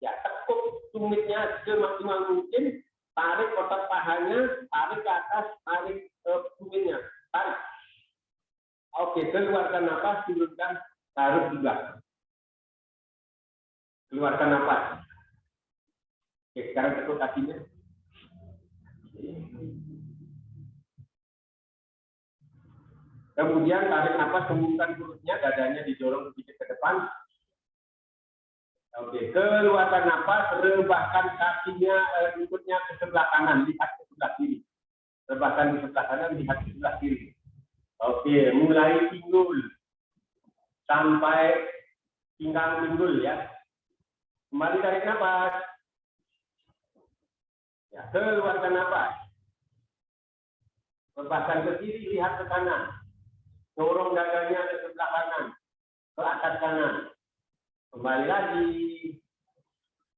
Ya, tekuk tumitnya semaksimal mungkin. Tarik otot pahanya, tarik ke atas, tarik tumitnya. Tarik. Oke, keluarkan nafas, turunkan, taruh di belakang. Keluarkan nafas. Oke, sekarang tekuk kakinya. Kemudian tarik nafas, tembuskan perutnya, dadanya didorong sedikit ke depan. Oke, keluarkan nafas, rebahkan kakinya, lututnya ke sebelah kanan, lihat ke sebelah kiri. Rebahkan di sebelah kanan, lihat ke sebelah kiri. Oke, mulai pinggul sampai pinggang pinggul ya. Kembali tarik nafas. Ya, keluarkan nafas. Rebahkan ke kiri, lihat ke kanan. Dorong dadanya ke sebelah kanan, ke atas kanan. Kembali lagi.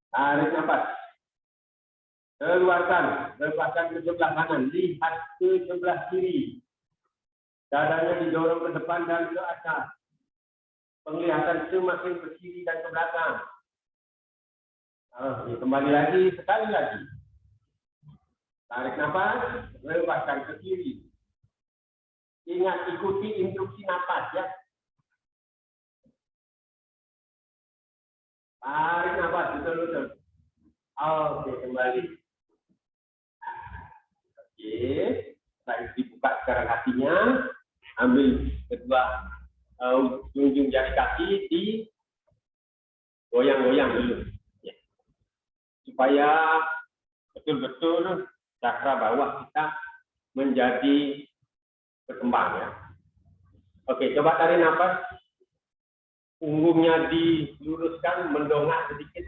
Tarik nafas. Keluarkan. Rebahkan ke sebelah kanan. Lihat ke sebelah kiri. Dadanya didorong ke depan dan ke atas. Penglihatan semakin ke kiri dan ke belakang. Oke, kembali lagi. Sekali lagi. Tarik nafas. Rebahkan ke kiri. Ingat, ikuti instruksi nafas ya. Tarik nafas, betul-betul. Oke, kembali. Oke, saya dibuka sekarang kakinya. Ambil kedua ujung jari kaki, di goyang-goyang dulu. Ya. Supaya betul-betul cakra bawah kita menjadi berkembang ya. Oke, coba tarik nafas. Punggungnya diluruskan, mendongak sedikit.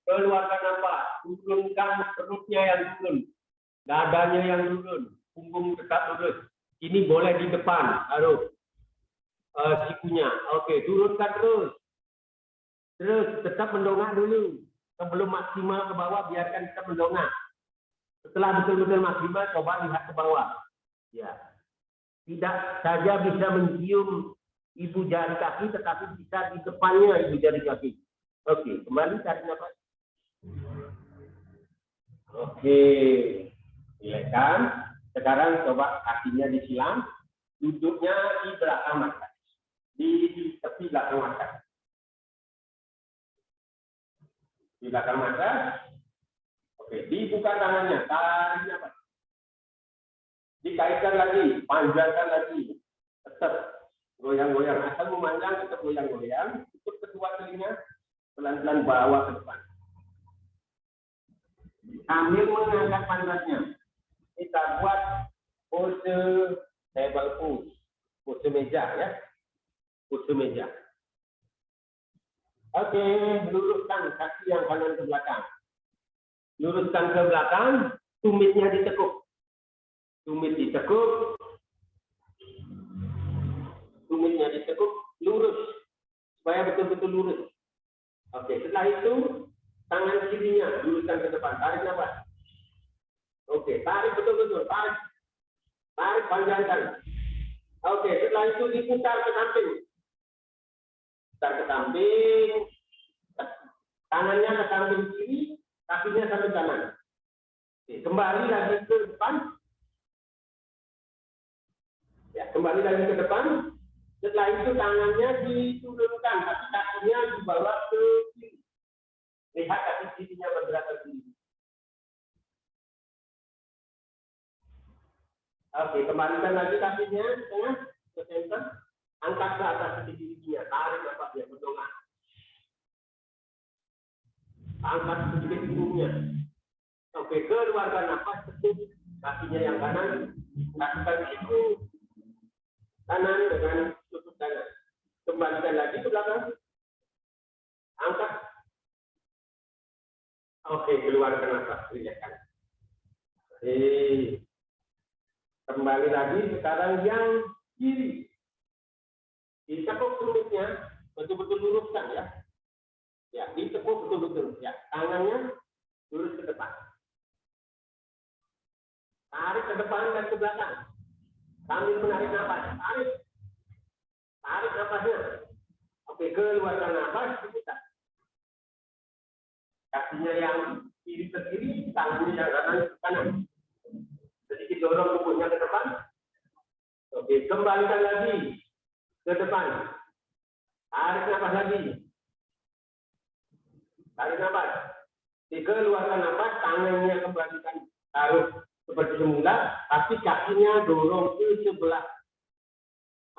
Keluarkan nafas, turunkan perutnya yang turun, dadanya yang turun, punggung tetap lurus. Ini boleh di depan, taruh sikunya. Oke, turunkan terus. Terus tetap mendongak dulu. Sebelum maksimal ke bawah, biarkan tetap mendongak. Setelah betul-betul maksimal, coba lihat ke bawah. Ya, tidak saja bisa mencium ibu jari kaki, tetapi bisa di depannya ibu jari kaki. Oke, kembali tarik nafas. Oke, silakan. Sekarang coba kakinya disilang, duduknya di belakang mata, di tepi belakang mata. Di belakang mata. Oke, dibuka tangannya, tarik nafas. Dikaitkan lagi, panjangkan lagi, tetap goyang-goyang, asal memanjang tetap goyang-goyang, tutup kedua telinga, pelan-pelan bawa ke depan. Sambil mengangkat pantatnya, kita buat pose table pose, pose meja ya, pose meja. Oke, luruskan kaki yang kanan ke belakang, luruskan ke belakang, tumitnya ditekuk, tumit ditekuk. Tumitnya ditekuk, lurus supaya betul-betul lurus. Oke, setelah itu tangan kirinya luruskan ke depan, tarik nafas. Oke, tarik betul-betul, tarik panjangkan. Oke, setelah itu diputar ke samping. Putar ke samping, tangannya ke samping kiri, kakinya samping kanan. Oke, kembali lagi ke depan. Ya, kembali lagi ke depan. Setelah itu tangannya diturunkan, tapi kakinya dibawa ke kiri. Lihat kaki kirinya bergerak ke kiri. Oke, kembalikan lagi kakinya ke tengah, ke center. Angkat ke atas kaki kirinya, tarik nafasnya, berdongak. Angkat sedikit punggungnya. Oke, keluarkan nafas, tutup kakinya yang kanan. Lakukan itu kanan dengan tutup kanan. Kembalikan lagi ke belakang. Angkat. Oke, keluarkan nafas, teriakan. Kembali lagi sekarang yang kiri. Ditekuk tumitnya, betul-betul luruskan ya. Ya, ditekuk betul-betul. Ya, tangannya lurus ke depan. Tarik ke depan dan ke belakang. Sambil menarik nafas. Tarik nafasnya. Oke, keluarkan nafas, diputar. Kakinya yang kiri ke kiri, tangannya yang kanan ke kanan. Sedikit dorong tubuhnya ke depan. Oke, kembalikan lagi ke depan. Tarik nafas lagi. Tarik nafas. Keluarkan nafas, tangannya kembalikan taruh seperti semula, tapi kakinya dorong ke sebelah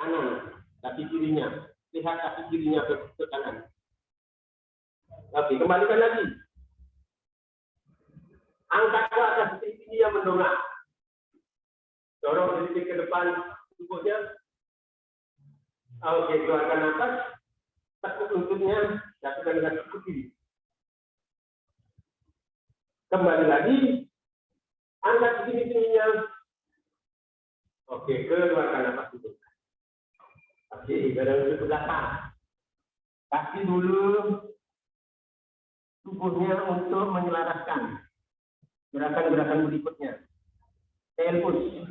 kanan, kaki kirinya. Lihat kaki kirinya ke kanan. Oke, kembalikan lagi. Angkat ke atas kirinya mendongak. Dorong sedikit ke depan tubuhnya. Oke, keluarkan nafas. Tekuk lututnya, lakukan dengan tekuk kiri. Kembali lagi. Angkat sini-sininya. Oke, keluarkan nafas dulu. Oke, badan ke belakang. Kasih dulu tubuhnya untuk menyelaraskan gerakan-gerakan berikutnya. Tail push,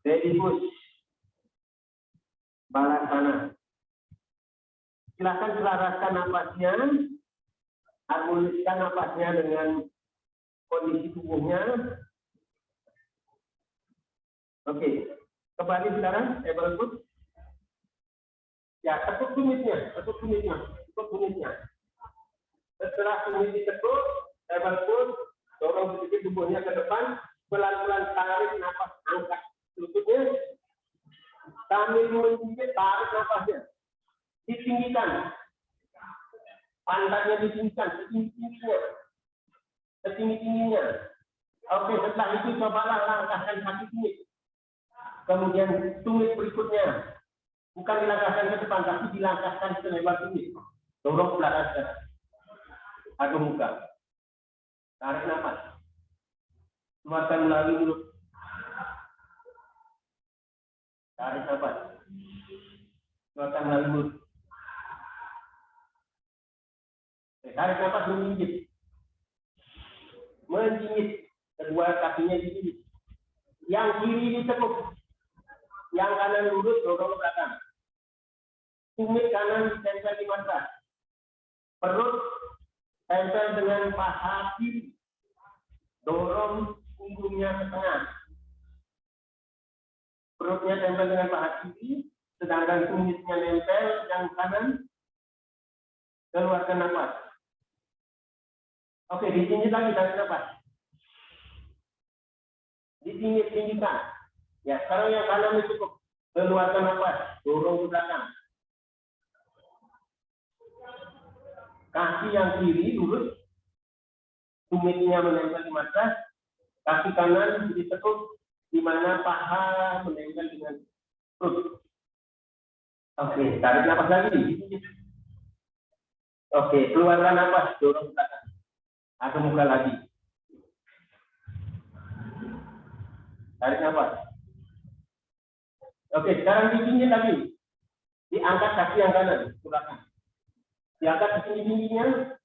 belly push, balas kanan. Silakan selaraskan napasnya, harmoniskan napasnya dengan kondisi tubuhnya. Oke, kembali sekarang, table push. Ya, tekuk tumitnya. Setelah tumit ditekuk, table push, dorong sedikit tubuhnya ke depan, pelan-pelan tarik nafas, angkat lututnya, sambil menggigit, tarik nafasnya, ditinggikan, pantatnya ditinggikan, setinggi-tingginya. Oke, setelah itu cobalah langkahkan kaki tumit. Kemudian tumit berikutnya, bukan dilangkahkan ke depan, tapi dilangkahkan selebar tumit. Dorong ke belakang atau muka. Tarik nafas. Keluarkan melalui mulut. Tarik nafas. Keluarkan melalui mulut. Tarik nafas menggigit. Kedua kakinya digigit. Yang kiri ditekuk. Yang kanan lurus, dorong ke belakang. Tumit kanan ditempel di mata. Perut tempel dengan paha kiri. Dorong punggungnya ke tengah. Perutnya tempel dengan paha kiri, sedangkan tumitnya nempel yang kanan. Keluarkan nafas. Oke, ditinggi lagi, tarik nafas. Ditinggikan. Ya, sekarang yang kanan itu cukup. Keluarkan nafas, dorong ke belakang. Kaki yang kiri lurus, tumitnya menempel di matras, kaki kanan ditekuk, di mana paha menempel dengan perut. Oke, tarik nafas lagi. Oke, keluarkan nafas, dorong ke belakang. Atau muka lagi. Tarik nafas. Oke, sekarang ditinggi lagi. Diangkat kaki yang kanan ke belakang. Diangkat setinggi-tingginya,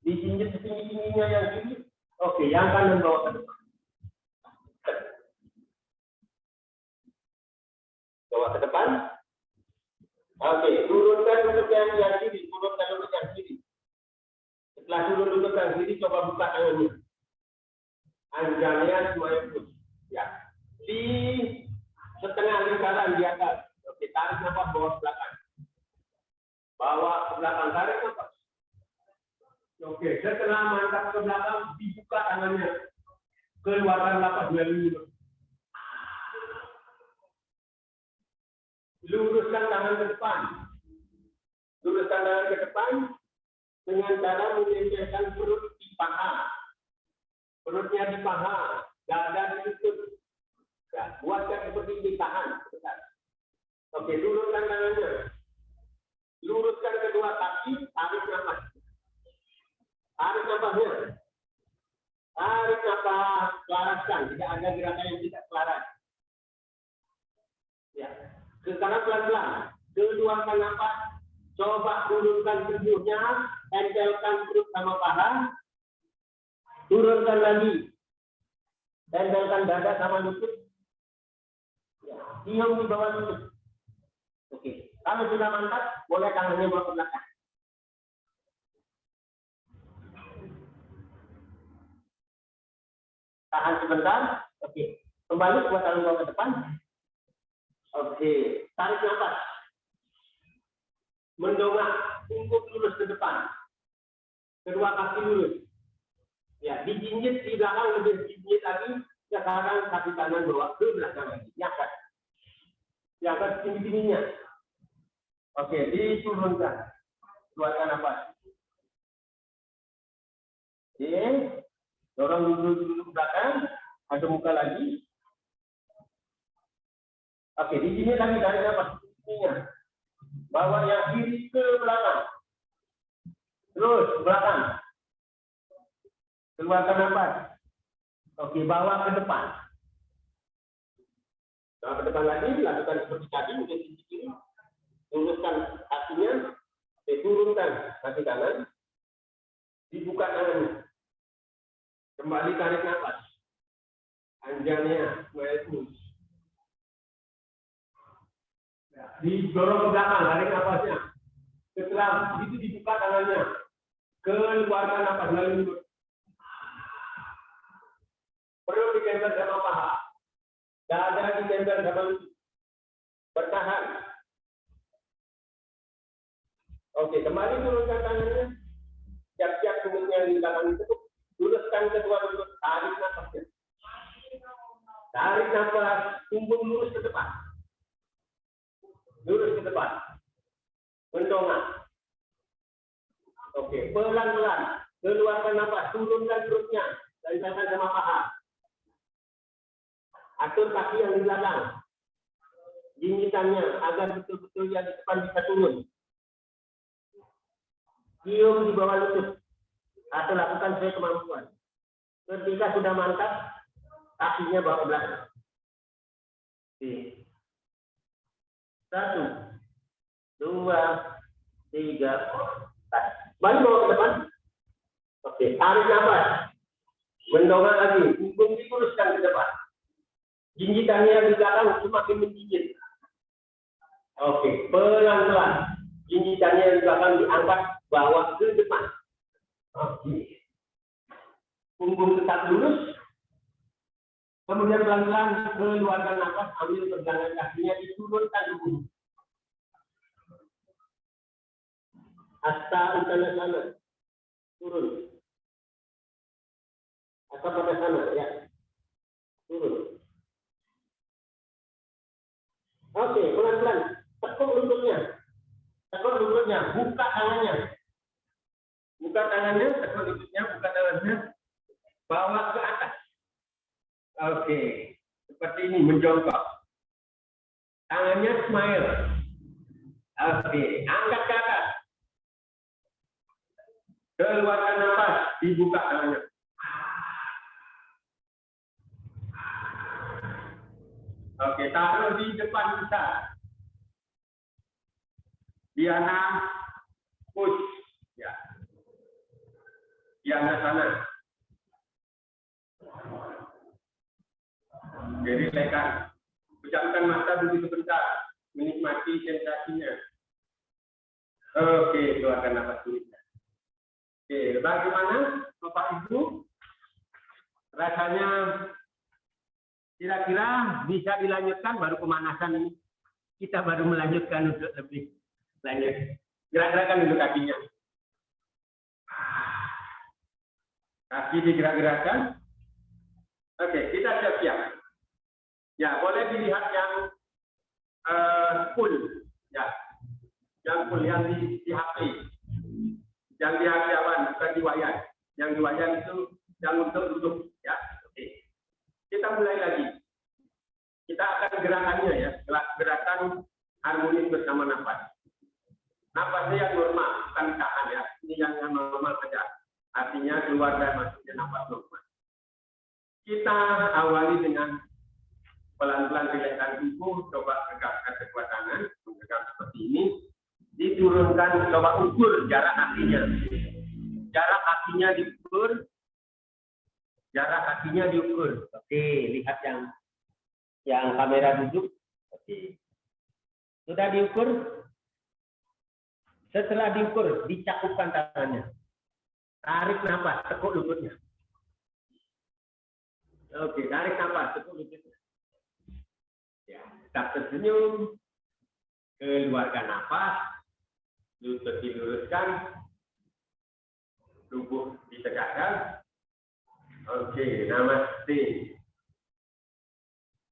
dijinjit setinggi-tingginya yang kiri. Oke, yang kanan bawa ke depan. Bawa ke depan. Oke, turunkan lutut yang kiri, turunkan lutut yang kiri. Setelah turun lutut yang kiri, coba buka tangannya. Anjangnya semuanya terus. Ya. Di setengah lingkaran di atas. Oke, tarik nafas bawa ke belakang. Bawa ke belakang, tarik nafas. Oke, setelah mantap ke belakang, dibuka tangannya. Keluarkan nafas melalui mulut. Luruskan tangan ke depan. Luruskan tangan ke depan dengan cara menempelkan perut di paha. Perutnya di paha, dada ditutup. Ya, buatkan seperti ini, tahan. Oke, luruskan tangannya. Luruskan kedua kaki, tarik nafas. Tarik nafasnya. Tarik nafas, selaraskan. Tidak ada gerakan yang tidak selaras. Ya. Sekarang pelan-pelan. Keluarkan nafas. Coba turunkan tubuhnya. Tempelkan perut sama paha. Turunkan lagi. Tempelkan dada sama lutut. Ya. Cium di bawah lutut. Oke. Kalau sudah mantap, boleh tangannya bawa ke belakang. Tahan sebentar. Oke. Kembali buat tangan bawa ke depan. Oke. Tarik nafas. Mendongak. Punggung lurus ke depan. Kedua kaki lurus. Ya, dijinjit di belakang, lebih dijinjit lagi. Sekarang kaki kanan bawa ke belakang lagi. Diangkat. Diangkat tinggi-tingginya. Oke, diturunkan. Keluarkan nafas. Oke. Dorong dulu ke belakang. Ada muka lagi. Oke, di sini lagi tarik nafas. Ininya. Bawa yang kiri ke belakang. Terus ke belakang. Keluarkan nafas. Oke, bawa ke depan. Bawa ke depan lagi, lakukan seperti tadi, mungkin sisi kiri. Luruskan kakinya, turunkan kaki kanan, dibuka tangannya. Kembali tarik nafas. Anjangnya, terus. Didorong ke belakang, tarik nafasnya. Setelah itu dibuka tangannya. Keluarkan nafas melalui mulut. Perut ditempel sama paha. Dada ditempel sama lutut. Bertahan. Oke, kembali turunkan tangannya. Siap-siap punggungnya di belakang itu. Luruskan kedua lutut. Tarik nafasnya. Tarik nafas. Punggung lurus ke depan. Lurus ke depan. Mendongak. Oke, pelan-pelan. Keluarkan nafas. Turunkan perutnya. Dari belakang sama paha. Atur kaki yang di belakang. Jinjitannya agar betul-betul yang di depan bisa turun. Cium di bawah lutut. Atau lakukan sesuai kemampuan. Ketika sudah mantap, kakinya bawa ke belakang. Oke. 1, 2, 3, 4. Balik bawa ke depan. Oke, tarik nafas. Mendongak lagi. Punggung diluruskan ke depan. Jinjitannya di belakang semakin menjinjit. Oke, pelan-pelan. Jinjitannya di belakang diangkat, bawa ke depan. Oke. Punggung tetap lurus. Kemudian pelan-pelan keluarkan nafas, ambil pegangan kakinya, diturunkan dulu. Hasta utara sana. Turun. Hasta pada sana, ya. Turun. Oke, pelan-pelan. Tekuk lututnya. Tekuk lututnya. Buka tangannya. Buka tangannya, tekuk lututnya, buka tangannya. Bawa ke atas. Oke. Seperti ini, menjongkok. Tangannya smile. Oke. Angkat ke atas. Keluarkan nafas. Dibuka tangannya. Oke, taruh di depan kita. Diana push, ya. Diana sana. Jadi lekan. Pejamkan mata dulu sebentar, menikmati sensasinya. Oke, keluarkan nafas dulu. Oke, bagaimana Bapak Ibu? Rasanya kira-kira bisa dilanjutkan, baru pemanasan ini. Kita baru melanjutkan untuk lebih lanjut. Gerak-gerakan dulu kakinya. Kaki digerak-gerakan. Oke, kita siap-siap. Ya, boleh dilihat yang full. Ya, yang full yang di HP. Yang di HP awan, bukan di wayar. Yang di wayar itu yang untuk duduk. Ya, oke. Kita mulai lagi. Kita akan gerakannya ya, gerakan harmonis bersama nafas. Nafasnya yang normal, bukan ditahan ya. Ini yang normal saja. Artinya keluar dan masuknya nafas normal. Kita awali dengan pelan-pelan rilekskan tubuh, coba tegakkan kedua tangan, menggenggam seperti ini. Diturunkan, coba ukur jarak kakinya. Jarak kakinya diukur. Jarak kakinya diukur. Oke, lihat yang kamera duduk. Oke. Sudah diukur? Setelah diukur, dicakupkan tangannya. Tarik nafas, tekuk lututnya. Oke, tarik nafas, tekuk lututnya. Ya, tetap tersenyum. Keluarkan nafas. Lutut diluruskan. Tubuh ditegakkan. Oke, namaste.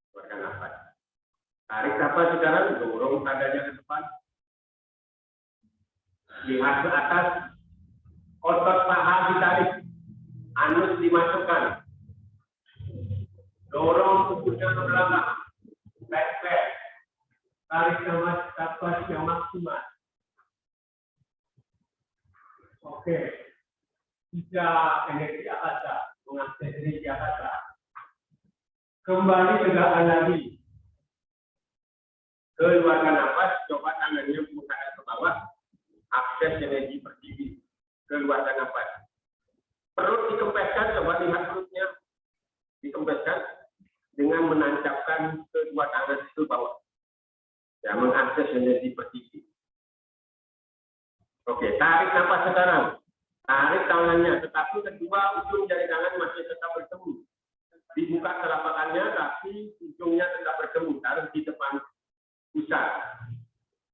Keluarkan nafas. Tarik nafas sekarang, dorong dadanya ke depan. Lihat ke atas. Otot paha ditarik. Anus dimasukkan. Dorong tubuhnya ke belakang. Back. Tarik nafas yang maksimal. Oke. Tidak energi akasa. Mengakses energi akasa. Kembali tegakkan lagi. Keluarkan nafas, coba tangannya buka ke bawah. Akses energi berdiri. Keluarkan nafas. Perut dikempeskan, coba lihat perutnya. Dikempeskan dengan menancapkan kedua tangan ke bawah. Ya, mengakses energi berdiri. Oke, tarik nafas sekarang. Tarik tangannya, tetapi kedua ujung jari tangan masih tetap bertemu. Dibuka telapakannya, tapi ujungnya tetap bertemu. Taruh di depan pusat.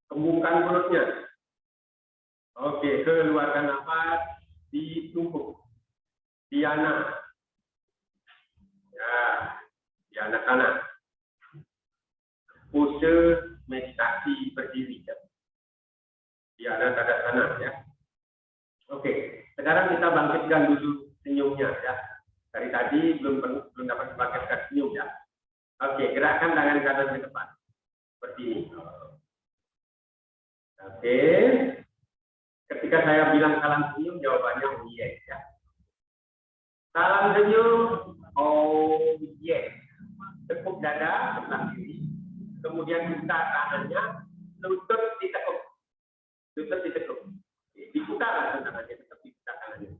Kembungkan perutnya. Oke, keluarkan nafas. Ditumpuk. Diana. Ya, diana kanan. Pose meditasi berdiri. Diana pada kanan ya. Oke, sekarang kita bangkitkan dulu senyumnya ya. Dari tadi belum dapat membangkitkan senyum ya. Oke, gerakkan tangan kanan ke depan. Seperti ini. Oke. Ketika saya bilang salam senyum, jawabannya oh yes ya. Salam senyum, oh yes. Tekuk dada sebelah kiri. Kemudian buka tangannya, lutut ditekuk. Lutut ditekuk. Dibuka langsung tangannya, tetap dibuka tangannya.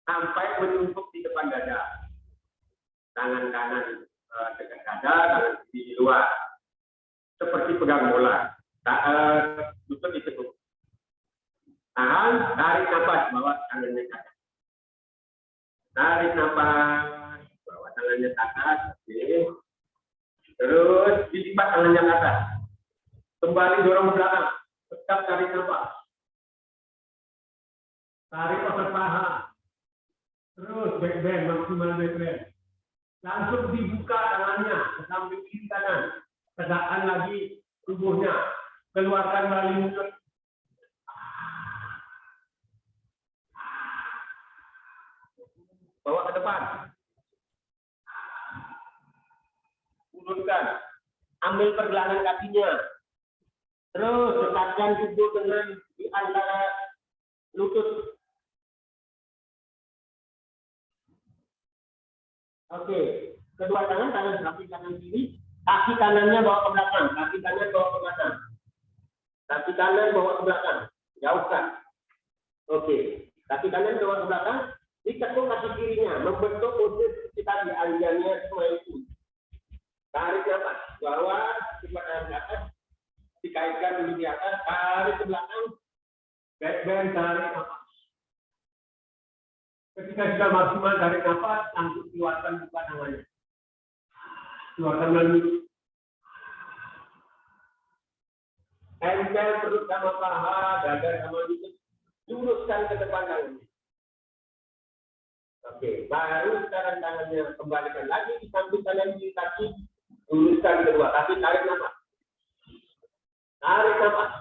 Sampai menumpuk di depan dada. Tangan kanan dekat dada, tangan kiri di luar. Seperti pegang bola. Lutut ditekuk. Tahan, tarik nafas, bawa tangannya ke atas. Tarik nafas, bawa tangannya ke atas. Oke. Terus dilipat tangannya ke atas. Kembali dorong ke belakang. Tetap tarik nafas. Tarik otot paha. Terus back bend, maksimal back bend. Langsung dibuka tangannya ke samping kiri kanan. Tegakkan lagi tubuhnya. Keluarkan balik mulut. Bawa ke depan. Ulurkan. Ambil pergelangan kakinya. Terus dekatkan tubuh dengan di antara lutut. Oke. Kedua tangan kaki kanan kiri. Kaki kanannya bawa ke belakang. Kaki kanan bawa ke belakang. Kaki kanan bawa ke belakang, jauhkan. Oke, kaki kanan bawa ke belakang, ditekuk kaki kirinya, membentuk posisi kita di anjangnya semua itu. Tarik nafas, bawah, cepat ke atas, dikaitkan dulu di atas, tarik ke belakang, back bend, tarik nafas. Ketika sudah maksimal tarik nafas, langsung keluarkan buka tangannya. Keluarkan melalui. Tempel perut sama paha, dada sama lutut, luruskan ke depan tangannya. Oke, baru sekarang tangannya kembalikan lagi di samping kanan kiri kaki, luruskan kedua kaki, tarik nafas. Tarik nafas.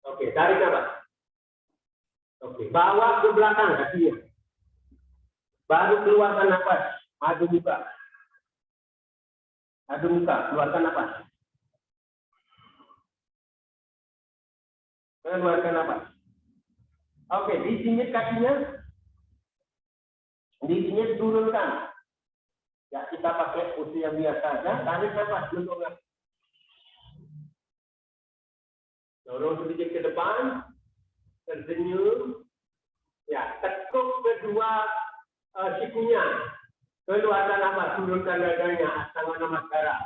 Oke, tarik nafas. Oke, bawa ke belakang kakinya. Baru keluarkan nafas, adu muka. Adu muka, keluarkan nafas. Keluarkan nafas. Oke, disingit kakinya. Disingit turunkan. Ya, kita pakai posisi yang biasa saja. Tarik nafas, mendongak. Dorong sedikit ke depan. Tersenyum. Ya, tekuk kedua sikunya. Keluarkan nafas, turunkan dadanya. Astana Namaskara.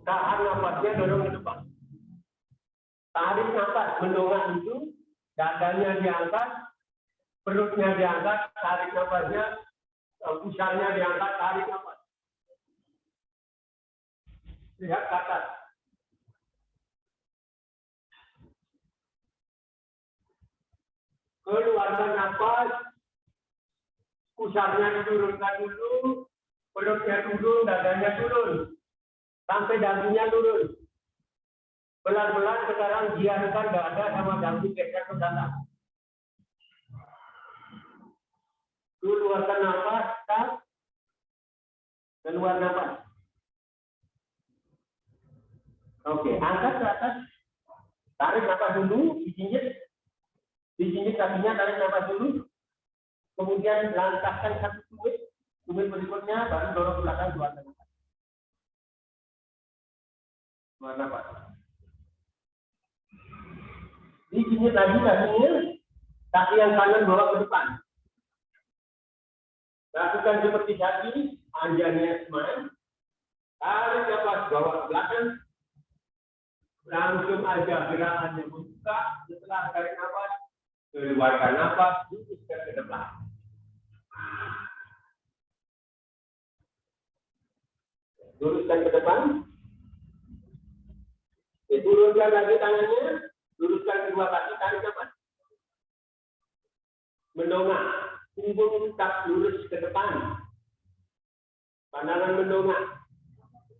Tahan nafasnya, dorong ke depan. Tarik nafas, mendongak itu, dadanya diangkat, perutnya diangkat, tarik nafasnya, pusarnya diangkat, tarik nafas. Lihat ke atas. Keluarkan nafas, pusarnya diturunkan dulu, perutnya turun, dadanya turun. Sampai dagunya turun. Pelan-pelan sekarang biarkan dada sama dagu geser ke belakang. Keluarkan nafas, tak. Keluar nafas. Oke, angkat ke atas. Tarik nafas dulu, dijinjit. Dijinjit kakinya, tarik nafas dulu. Kemudian langkahkan satu tumit. Tumit berikutnya baru dorong ke belakang, keluarkan nafas. Keluar nafas. Dijinjit lagi kakinya. Kaki yang kanan bawa ke depan. Lakukan seperti tadi, anjangnya smile. Tarik nafas, bawa ke belakang. Langsung aja gerakannya membuka. Setelah tarik nafas, keluarkan nafas, luruskan ke depan. Luruskan ke depan. Turunkan lagi tangannya, luruskan kedua kaki, tarik nafas. Mendongak, punggung tetap lurus ke depan. Pandangan mendongak.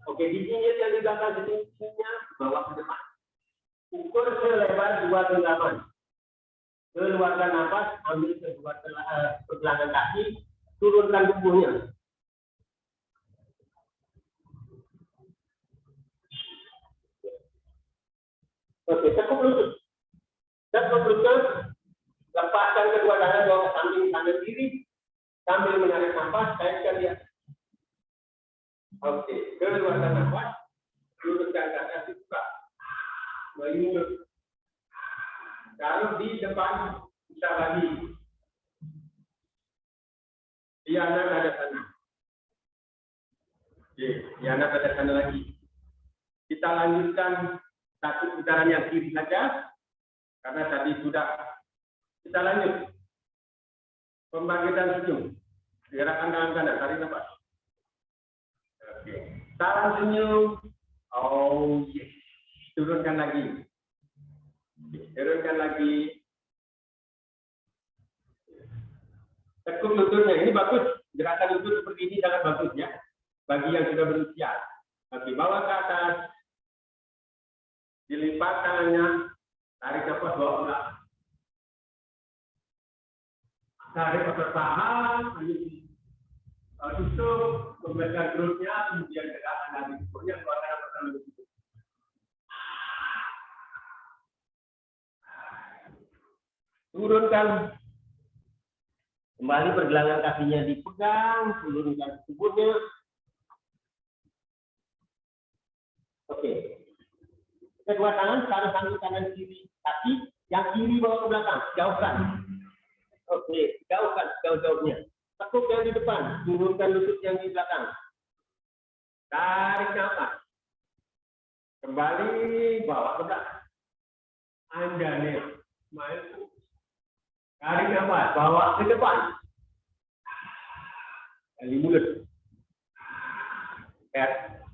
Oke, dijinjit yang di belakang setingginya, bawa ke depan. Ukur selebar 2 genggaman. Keluarkan nafas, ambil kedua pergelangan kaki, turunkan tubuhnya. Oke, tekuk lutut. Tekuk lutut, lepaskan kedua tangan bawa ke samping kanan kiri, sambil menarik nafas, kaitkan dia. Oke, keluarkan nafas, luruskan kaki buka, menyundut. Taruh di depan, bisa lagi. Diana ada sana. Oke, Diana ada sana lagi. Kita lanjutkan satu putaran yang kiri saja, karena tadi sudah. Kita lanjut. Pembangkitan senyum. Gerakan tangan kanan, tarik nafas. Oke. Tahan senyum. Oh yes. Turunkan lagi. Turunkan lagi. Tekuk lututnya. Ini bagus. Gerakan lutut seperti ini sangat bagus ya. Bagi yang sudah berusia. Oke, bawa ke atas. Dilipat tangannya. Tarik nafas, bawa ke belakang. Tarik otot paha, tutup, memberikan perutnya, kemudian gerakan lagi. Kemudian keluarkan nafas dalam. Turunkan Kembali pergelangan kakinya dipegang, turunkan tubuhnya. Oke. Kedua tangan sekarang sambil kanan kiri kaki, yang kiri bawa ke belakang, jauhkan. Oke, jauhkan jauh-jauhnya. Tekuk yang di depan, turunkan lutut yang di belakang. Tarik nafas. Kembali bawa ke belakang. Anda nih, maju. Tarik nafas, bawa ke depan. Dari mulut.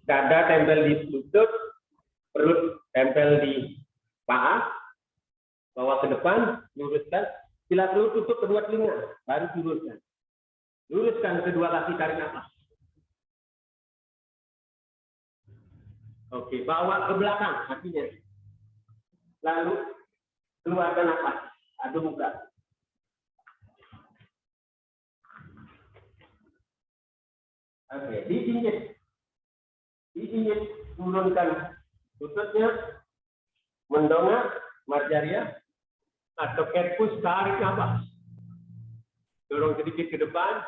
Dada tempel di lutut, perut tempel di paha, bawa ke depan, luruskan. Bila perlu tutup kedua telinga, baru luruskan. Luruskan kedua kaki, tarik nafas. Oke, bawa ke belakang kakinya. Lalu keluarkan nafas, adu muka. Oke, dijinjit. Dijinjit, turunkan lututnya, mendongak, marjaria, atau cat push, tarik nafas. Dorong sedikit ke depan.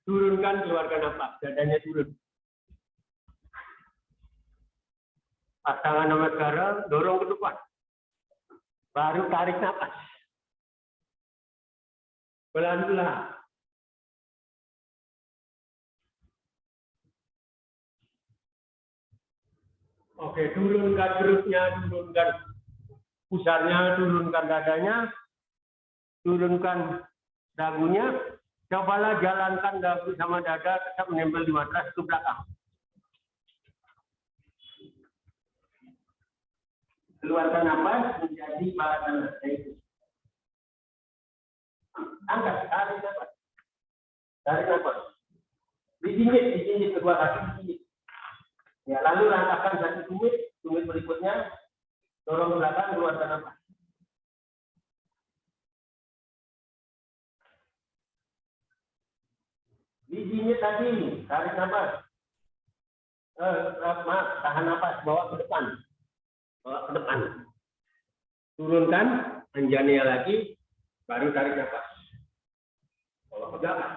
Turunkan, keluarkan nafas, dadanya turun. Pasangan nama sekarang, dorong ke depan. Baru tarik nafas. Pelan-pelan. Oke, turunkan perutnya, turunkan pusarnya, turunkan dadanya, turunkan dagunya. Cobalah jalankan dagu sama dada tetap menempel di matras ke belakang. Keluarkan nafas menjadi bala tangan. Angkat, tarik nafas. Tarik nafas. Dijinjit kedua kaki, dijinjit. Ya, lalu rangkakan satu tumit berikutnya, dorong ke belakang, keluarkan nafas. Dijinjit tadi, tarik nafas. Tahan nafas, bawa ke depan. Bawa ke depan. Turunkan, anjania lagi, baru tarik nafas. Bawa ke belakang.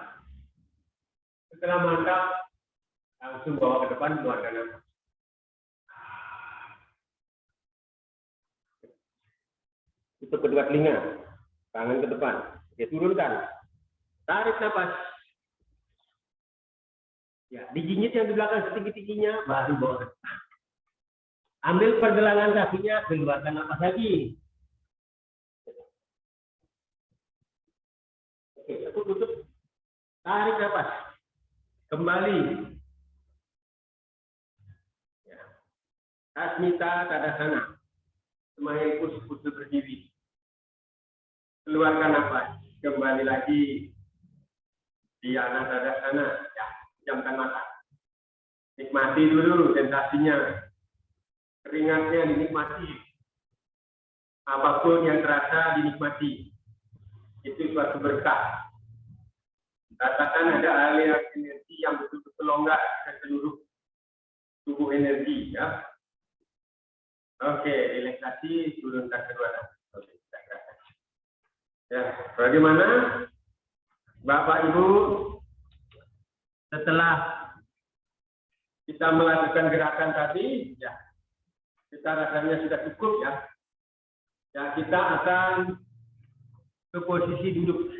Setelah mantap, langsung bawa ke depan, keluarkan nafas. Tutup kedua telinga, tangan ke depan. Oke, turunkan. Tarik nafas. Ya, dijinjit yang di belakang setinggi-tingginya, baru bawa ke depan. Ambil pergelangan kakinya, keluarkan nafas lagi. Oke, tutup. Tarik nafas. Kembali. Ya. Asmita Tadasana. Semain push berdiri. Keluarkan nafas. Kembali lagi. Dhyana Tadasana. Ya, pejamkan mata. Nikmati dulu sensasinya. Keringatnya dinikmati. Apapun yang terasa dinikmati. Itu suatu berkah. Katakan ada aliran energi yang betul-betul longgar ke seluruh tubuh energi, ya. Oke, relaksasi, turunkan kedua tangan. Oke, kita gerakan. Ya, bagaimana, Bapak Ibu? Setelah kita melakukan gerakan tadi, ya, kita rasanya sudah cukup, ya. Ya, kita akan ke posisi duduk.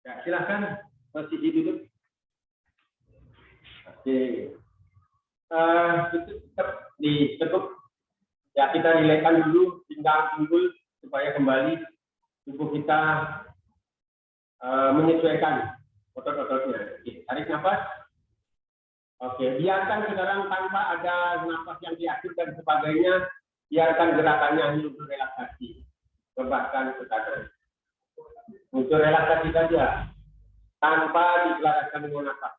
Ya, silakan posisi duduk. Oke. Itu tetap ditekuk. Ya, kita relaxkan dulu pinggang pinggul supaya kembali tubuh kita menyesuaikan otot-ototnya. Oke, tarik nafas. Oke, biarkan sekarang tanpa ada nafas yang diatur dan sebagainya, biarkan gerakannya hanya untuk relaksasi. Bebaskan tekanan. Untuk relaksasi saja, tanpa digelarkan dengan nafas.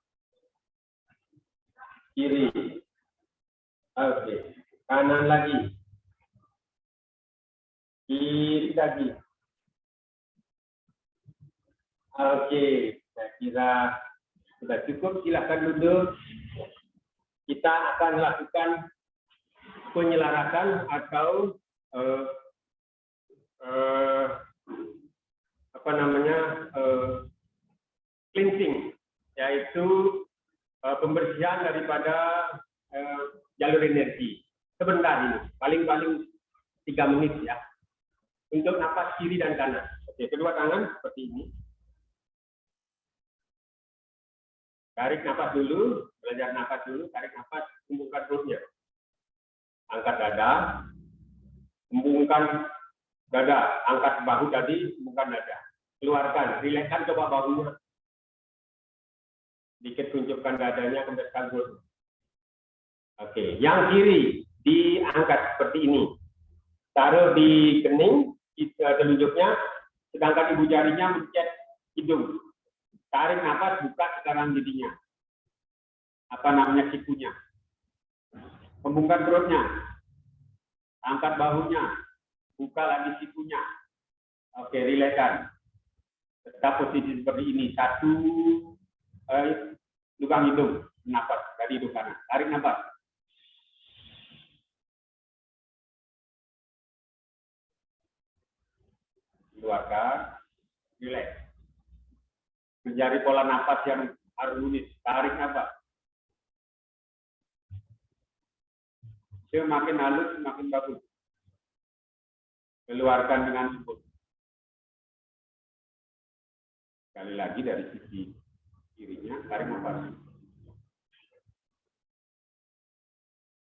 Kiri. Oke, kanan lagi. Kiri lagi. Oke, saya kira sudah cukup. Silakan duduk. Kita akan lakukan penyelarasan atau cleansing, yaitu pembersihan daripada jalur energi. Sebentar ini, paling-paling 3 menit ya. Untuk napas kiri dan kanan. Oke, kedua tangan seperti ini. Tarik napas dulu, belajar napas dulu, tarik napas, hembuskan perutnya. Angkat dada, hembuskan dada, angkat bahu tadi, hembuskan dada. Keluarkan, rilekskan coba bahunya. Dikit tunjukkan dadanya, kembalikan perut. Oke, yang kiri diangkat seperti ini. Taruh di kening, telunjuknya, sedangkan ibu jarinya mencet hidung. Tarik nafas, buka sekarang giginya. Apa namanya, sikunya. Hembuskan perutnya. Angkat bahunya. Buka lagi sikunya. Oke, rilekskan. Tetap posisi seperti ini. Satu, lubang hidung. Nafas dari hidung kanan. Tarik nafas. Keluarkan. Rileks. Mencari pola nafas yang harmonis. Tarik nafas. Semakin halus, semakin bagus. Keluarkan dengan lembut. Sekali lagi dari sisi kirinya, tarik nafas.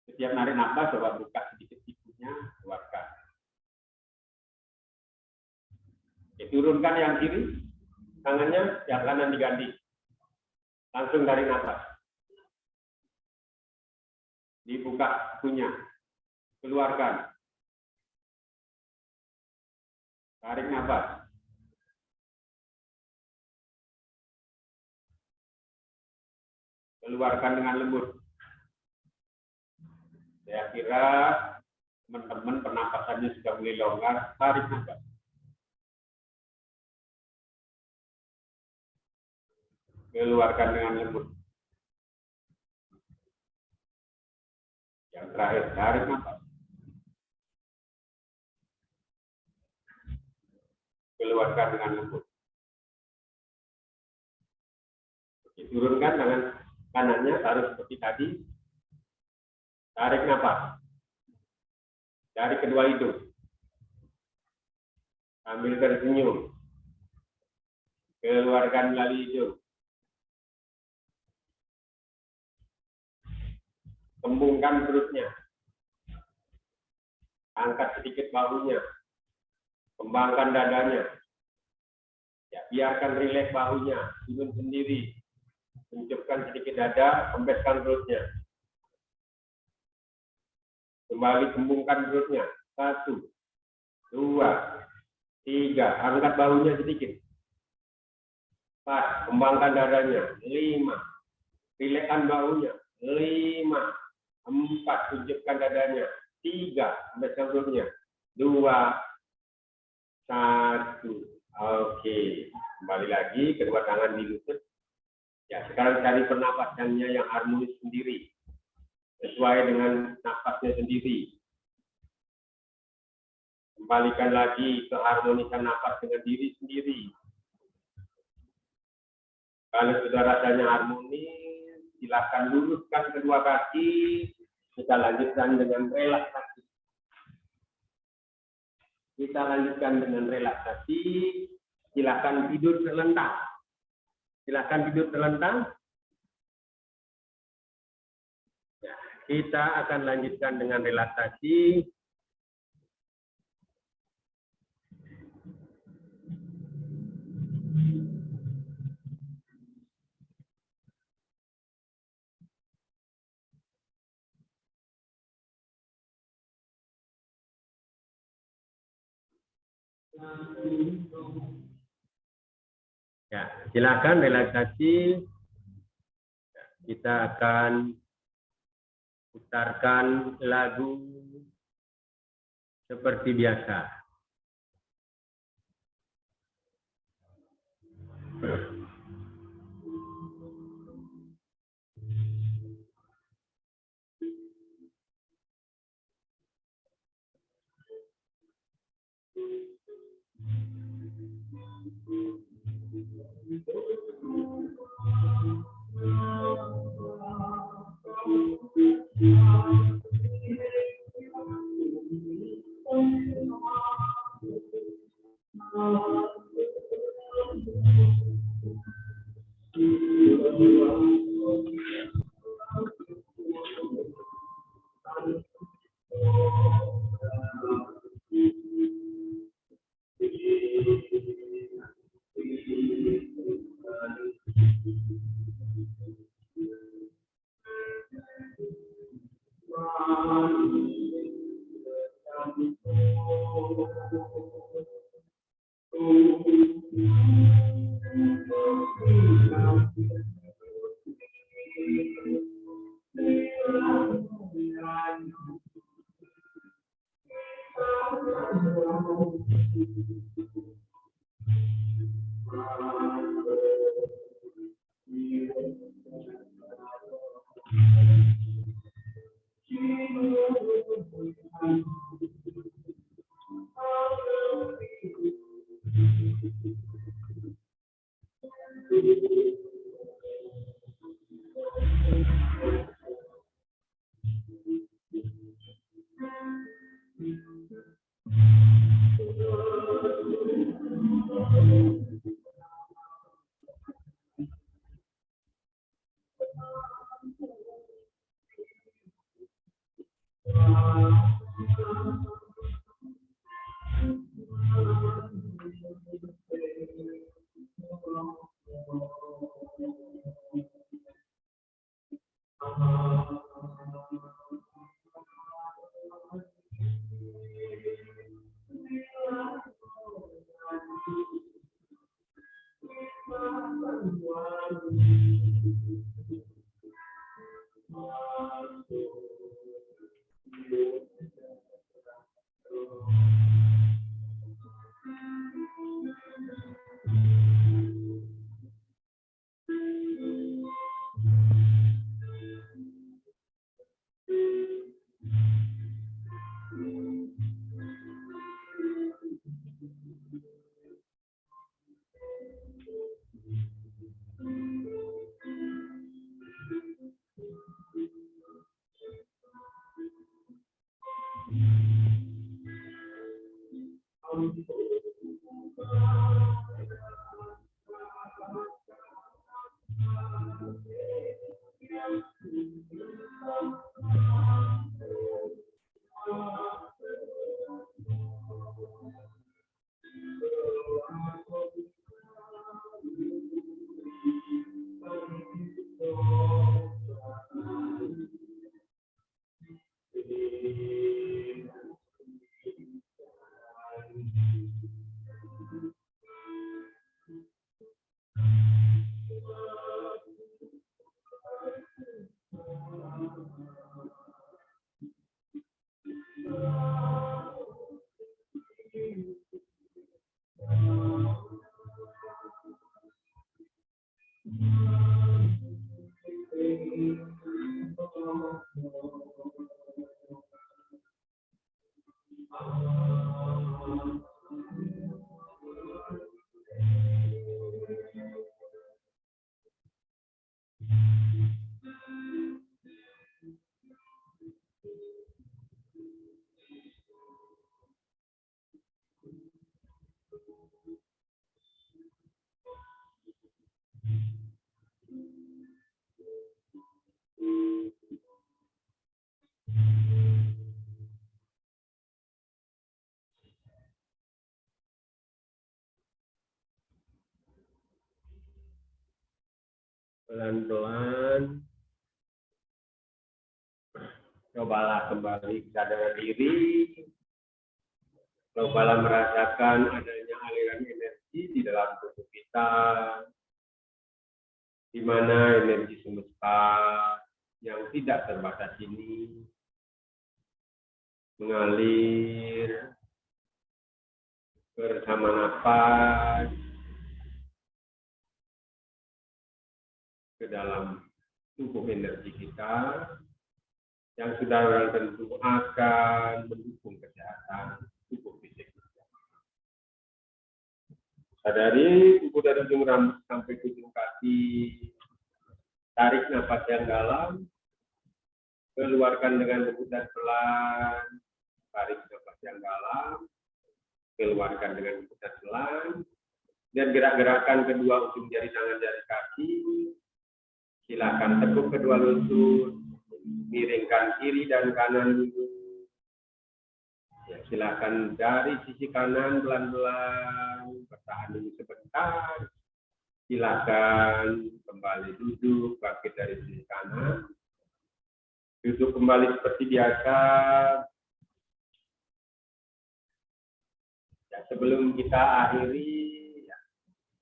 Setiap narik nafas, coba buka sedikit sikunya, keluarkan. Turunkan yang kiri. Tangannya yang kanan diganti. Langsung tarik nafas. Dibuka sikunya. Keluarkan. Tarik nafas. Keluarkan dengan lembut. Saya kira teman-teman pernapasannya sudah mulai longgar. Tarik nafas. Keluarkan dengan lembut. Yang terakhir, tarik nafas. Keluarkan dengan lembut. Turunkan tangan kanannya, taruh seperti tadi. Tarik nafas. Dari kedua hidung. Sambil tersenyum. Keluarkan melalui hidung. Kembungkan perutnya. Angkat sedikit bahunya. Kembangkan dadanya. Ya, biarkan rileks bahunya. Turun sendiri. Tunjukkan sedikit dada, kempeskan perutnya. Kembali kembungkan perutnya. 1, 2, 3. Angkat bahunya sedikit. 4. Kembangkan dadanya. 5. Rilekskan bahunya. 5. 4, tunjukkan dadanya. 3, kempeskan perutnya. 2, 1. Oke, kembali lagi, kedua tangan di lutut. Ya, sekarang cari pernapasannya yang harmonis sendiri. Sesuai dengan nafasnya sendiri. Kembalikan lagi keharmonisan nafas dengan diri sendiri. Kalau sudah rasanya harmonis, silakan luruskan kedua kaki. Kita lanjutkan dengan relaksasi. Silakan tidur terlentang. Silakan tidur terlentang. Ya, kita akan lanjutkan dengan relaksasi. Ya, silakan relaksasi. Kita akan putarkan lagu seperti biasa. Pelan-pelan, cobalah kembali kesadaran diri, cobalah merasakan adanya aliran energi di dalam tubuh kita, di mana energi semesta yang tidak terbatas ini mengalir bersama nafas ke dalam tubuh energi kita yang sudah tentu akan mendukung kesehatan tubuh fisik kita. Sadari tubuh dari ujung rambut sampai ke ujung kaki, tarik nafas yang dalam, keluarkan dengan lembut dan pelan, tarik nafas yang dalam, keluarkan dengan lembut dan pelan, dan gerak-gerakan kedua ujung jari tangan jari kaki. Silakan tekuk kedua lutut, miringkan kiri dan kanan dulu. Ya, silakan dari sisi kanan pelan-pelan, bertahan dulu sebentar. Silakan kembali duduk, bangkit dari sisi kanan. Duduk kembali seperti biasa. Ya, sebelum kita akhiri, ya,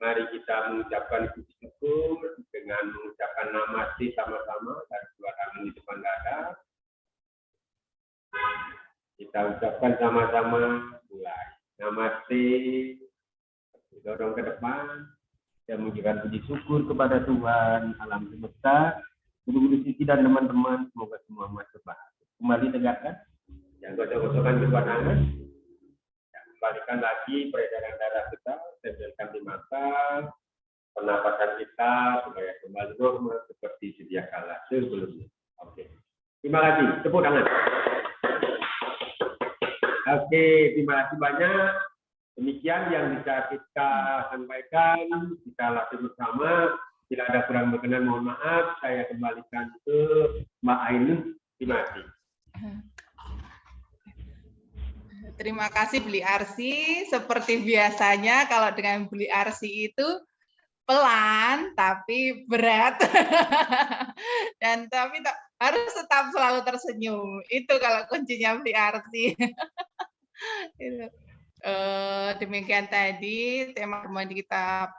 Mari kita mengucapkan puji syukur dengan mengucapkan namaste sama-sama dari dua tangan di depan dada. Kita ucapkan sama-sama, mulai. Namaste, dorong ke depan, dan mengucapkan puji syukur kepada Tuhan, alam semesta, guru-guru Siti dan teman-teman, semoga semua masuk bahagia. Kembali tegakkan, jangan gosok-gosokkan kedua tangan. Kembalikan lagi peredaran darah kita, tempelkan di mata, pernapasan kita supaya kembali normal seperti sedia kala sebelumnya. Oke, terima kasih. Tepuk tangan. Oke, terima kasih banyak. Demikian yang bisa kita sampaikan. Kita latih bersama. Bila ada kurang berkenan, mohon maaf. Saya kembalikan ke Mbak Ainun. Terima kasih. Terima kasih Beli Arsi. Seperti biasanya kalau dengan Beli Arsi itu pelan tapi berat. Dan tapi harus tetap selalu tersenyum. Itu kalau kuncinya Beli Arsi. Demikian tadi tema kita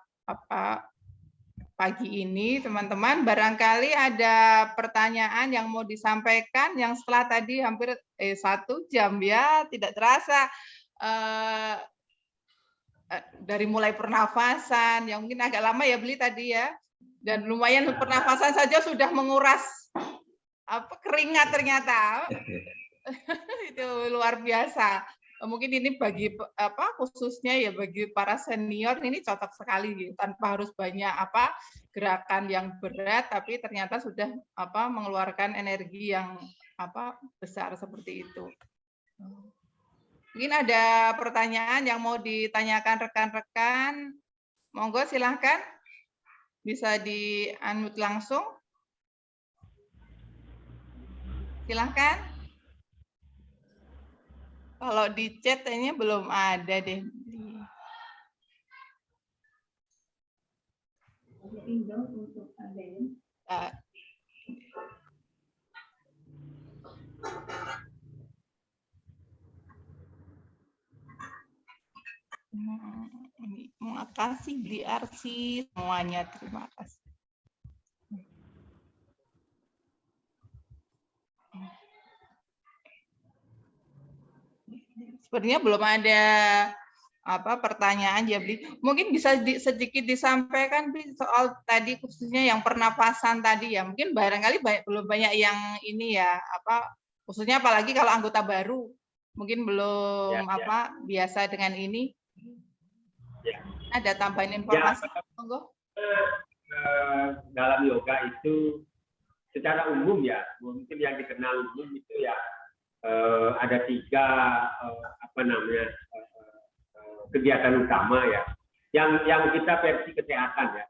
pagi ini, teman-teman. Barangkali ada pertanyaan yang mau disampaikan yang setelah tadi hampir 1 jam ya, tidak terasa dari mulai pernafasan yang mungkin agak lama ya Beli tadi ya, dan lumayan pernafasan saja sudah menguras keringat ternyata. Itu luar biasa. Mungkin ini bagi khususnya ya bagi para senior ini cocok sekali gitu. Tanpa harus banyak gerakan yang berat, tapi ternyata sudah mengeluarkan energi yang besar seperti itu. Mungkin ada pertanyaan yang mau ditanyakan rekan-rekan, monggo silahkan bisa di-unmute langsung. Silahkan. Kalau di chat ini belum ada deh. Terima kasih Beli Arsi semuanya, terima kasih. Sepertinya belum ada pertanyaan ya Beli. Mungkin bisa sedikit disampaikan Beli soal tadi khususnya yang pernapasan tadi ya. Mungkin barangkali belum banyak yang ini ya khususnya apalagi kalau anggota baru mungkin belum biasa dengan ini. Ya. Ada tambahan informasi? Monggo. Dalam yoga itu secara umum ya, mungkin yang dikenal umum itu ya ada 3 kegiatan utama ya, yang kita versi kesehatan ya.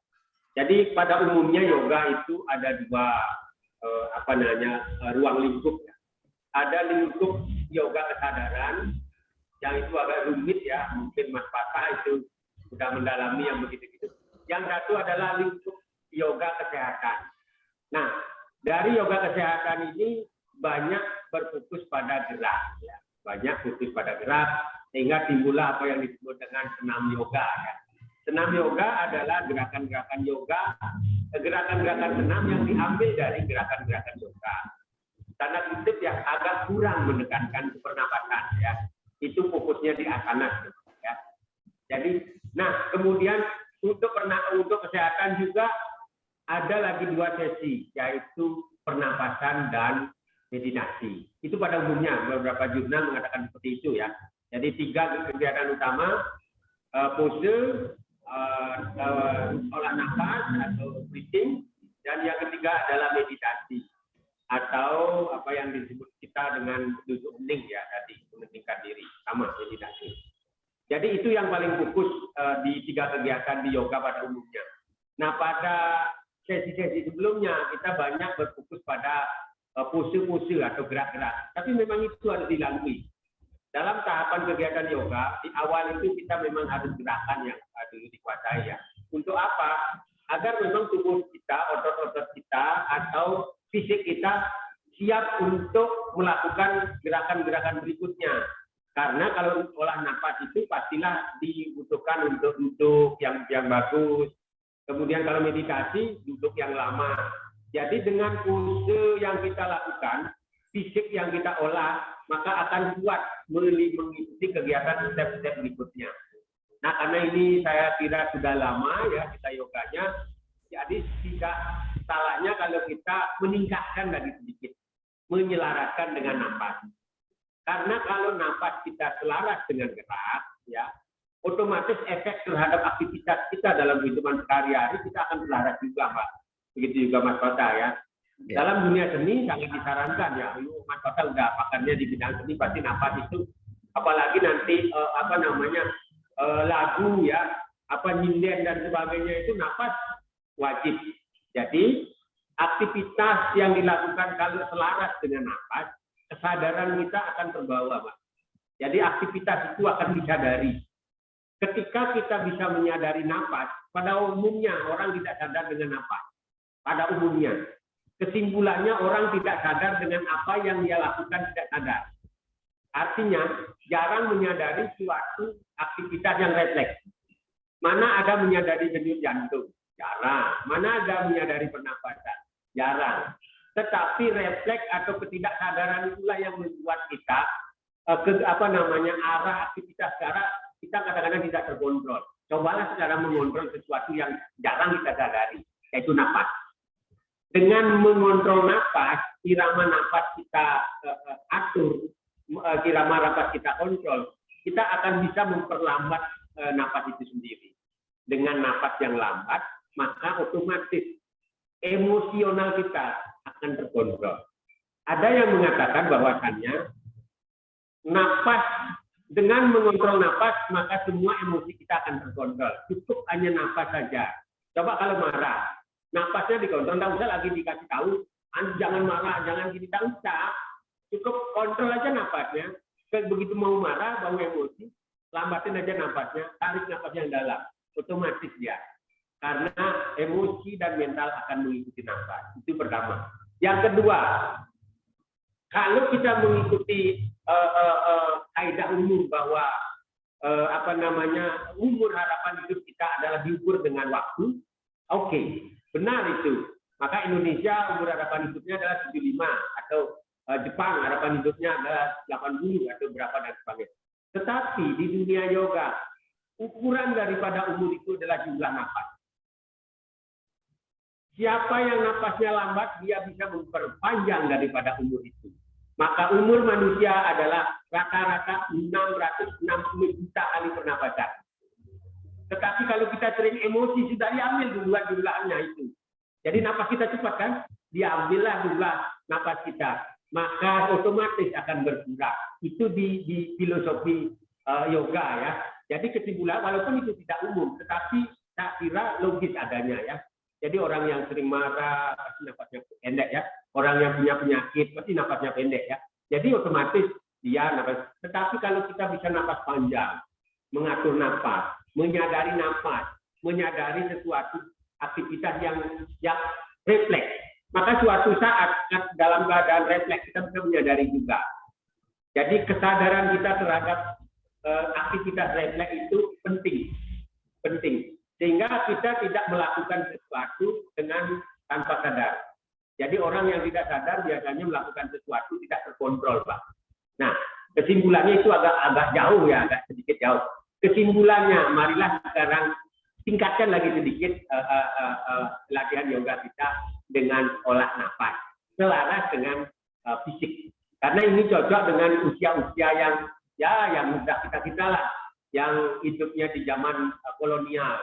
Jadi pada umumnya yoga itu ada 2 ruang lingkup ya. Ada lingkup yoga kesadaran yang itu agak rumit ya, mungkin Mas Patah itu sudah mendalami yang begitu-gitu. Yang satu adalah lingkup yoga kesehatan. Nah, dari yoga kesehatan ini banyak berfokus pada gerak ya. Banyak fokus pada gerak sehingga timbullah apa yang disebut dengan senam yoga ya. Senam yoga adalah gerakan-gerakan yoga, gerakan-gerakan senam yang diambil dari gerakan-gerakan yoga. Tanda kutip yang agak kurang menekankan pernapasan ya. Itu fokusnya di asana ya. Jadi, nah kemudian untuk kesehatan juga ada lagi 2 sesi, yaitu pernapasan dan meditasi. Itu pada umumnya beberapa jurnal mengatakan seperti itu ya. Jadi 3 kegiatan utama, pose, olah nafas atau breathing, dan yang ketiga adalah meditasi atau apa yang disebut kita dengan duduk hening ya tadi, menenangkan diri, sama meditasi. Jadi itu yang paling fokus di 3 kegiatan di yoga pada umumnya. Nah pada sesi-sesi sebelumnya kita banyak berfokus pada pose-pose atau gerak-gerak. Tapi memang itu harus dilalui. Dalam tahapan kegiatan yoga, di awal itu kita memang harus gerakan yang dulu dikuasai ya. Untuk apa? Agar memang tubuh kita, otot-otot kita, atau fisik kita siap untuk melakukan gerakan-gerakan berikutnya. Karena kalau olah nafas itu pastilah dibutuhkan untuk duduk yang yang bagus. Kemudian kalau meditasi, duduk yang lama. Jadi dengan pose yang kita lakukan, fisik yang kita olah, maka akan kuat mengikuti kegiatan step-step berikutnya. Nah, karena ini saya kira sudah lama ya kita yoganya, jadi tidak salahnya kalau kita meningkatkan lagi sedikit, menyelaraskan dengan nafas. Karena kalau nafas kita selaras dengan gerak, ya, otomatis efek terhadap aktivitas kita dalam kehidupan sehari-hari kita akan selaras juga, Pak. Begitu juga Mas Kota ya. Dalam dunia seni sangat disarankan ya, Mas Kota udah pakarnya di bidang seni, pasti nafas itu, apalagi nanti lagu ya, nyinden dan sebagainya itu nafas wajib. Jadi aktivitas yang dilakukan kalau selaras dengan nafas, kesadaran kita akan terbawa, Pak. Jadi aktivitas itu akan disadari. Ketika kita bisa menyadari nafas, pada umumnya orang tidak sadar dengan nafas. Pada umumnya, kesimpulannya orang tidak sadar dengan apa yang dia lakukan tidak sadar. Artinya, jarang menyadari suatu aktivitas yang refleks. Mana ada menyadari denyut jantung? Jarang. Mana ada menyadari pernapasan? Jarang. Tetapi refleks atau ketidaksadaran itulah yang membuat kita arah aktivitas sekarang kita kadang-kadang tidak terkontrol. Cobalah sekarang mengontrol sesuatu yang jarang kita sadari, yaitu nafas. Dengan mengontrol nafas, irama nafas kita atur, irama nafas kita kontrol, kita akan bisa memperlambat nafas itu sendiri. Dengan nafas yang lambat, maka otomatis emosional kita akan terkontrol. Ada yang mengatakan bahwasannya nafas, dengan mengontrol nafas, maka semua emosi kita akan terkontrol. Cukup hanya nafas saja. Coba kalau marah, nafasnya dikontrol, tidak usah lagi dikasih tahu, jangan marah, jangan gini, tidak usah. Cukup kontrol aja nafasnya. Begitu mau marah, bawa emosi, lambatin aja nafasnya, tarik nafasnya yang dalam. Otomatis dia. Karena emosi dan mental akan mengikuti nafas. Itu pertama. Yang kedua, kalau kita mengikuti kaidah umum bahwa umur harapan hidup kita adalah diukur dengan waktu, oke, benar itu. Maka Indonesia umur harapan hidupnya adalah 75, atau Jepang harapan hidupnya adalah 80 atau berapa dan sebagainya. Tetapi di dunia yoga, ukuran daripada umur itu adalah jumlah nafas. Siapa yang nafasnya lambat, dia bisa memperpanjang daripada umur itu. Maka umur manusia adalah rata-rata 660 juta kali pernapasan. Tetapi kalau kita sering emosi, sudah diambil duluan jumlahnya itu. Jadi napas kita cepat kan? Diambillah jumlah napas kita. Maka otomatis akan berkurang. Itu di filosofi yoga ya. Jadi kesimpulan, walaupun itu tidak umum, tetapi saya kira logis adanya ya. Jadi orang yang sering marah, pasti nafasnya pendek ya. Orang yang punya penyakit, pasti nafasnya pendek ya. Jadi otomatis dia nafas. Tetapi kalau kita bisa nafas panjang, mengatur nafas, menyadari nafas, menyadari sesuatu aktivitas yang refleks, maka suatu saat dalam keadaan refleks kita bisa menyadari juga. Jadi kesadaran kita terhadap aktivitas refleks itu penting. Sehingga kita tidak melakukan sesuatu dengan tanpa sadar. Jadi orang yang tidak sadar biasanya melakukan sesuatu tidak terkontrol, Pak. Nah, kesimpulannya itu agak jauh ya, agak sedikit jauh. Kesimpulannya, marilah sekarang tingkatkan lagi sedikit latihan yoga kita dengan olah nafas, selaras dengan fisik. Karena ini cocok dengan usia-usia yang muda kita lah, yang hidupnya di zaman kolonial.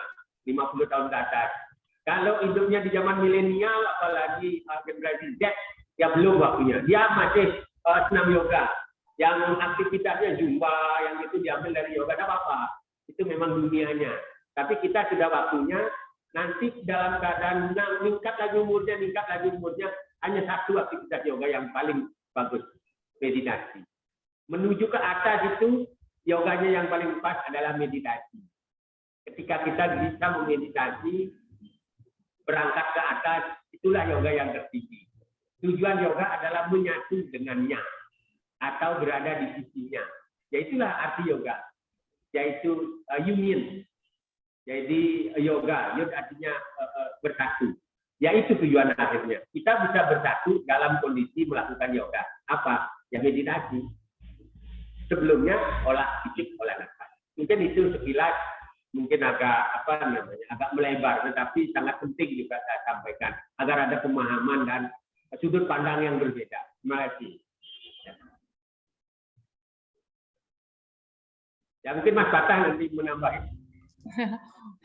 50 tahun ke atas. Kalau hidupnya di zaman milenial, apalagi generasi Z, ya belum waktunya. Dia masih senam yoga. Yang aktivitasnya zumba, yang itu diambil dari yoga, tidak apa-apa. Itu memang dunianya. Tapi kita sudah waktunya, nanti dalam keadaan meningkat lagi umurnya, hanya satu aktivitas yoga yang paling bagus, meditasi. Menuju ke atas itu, yoganya yang paling pas adalah meditasi. Ketika kita bisa memeditasi, berangkat ke atas, itulah yoga yang tertinggi. Tujuan yoga adalah menyatu dengannya, atau berada di sisinya. Yaitulah arti yoga, yaitu union. Jadi yoga, yod artinya bersatu. Ya itu tujuan akhirnya. Kita bisa bersatu dalam kondisi melakukan yoga. Apa? Ya meditasi. Sebelumnya olah fisik, olah nafas. Mungkin itu sekilas, mungkin agak agak melebar, tetapi sangat penting juga saya sampaikan agar ada pemahaman dan sudut pandang yang berbeda. Terima kasih. Ya mungkin Mas Batah nanti menambah.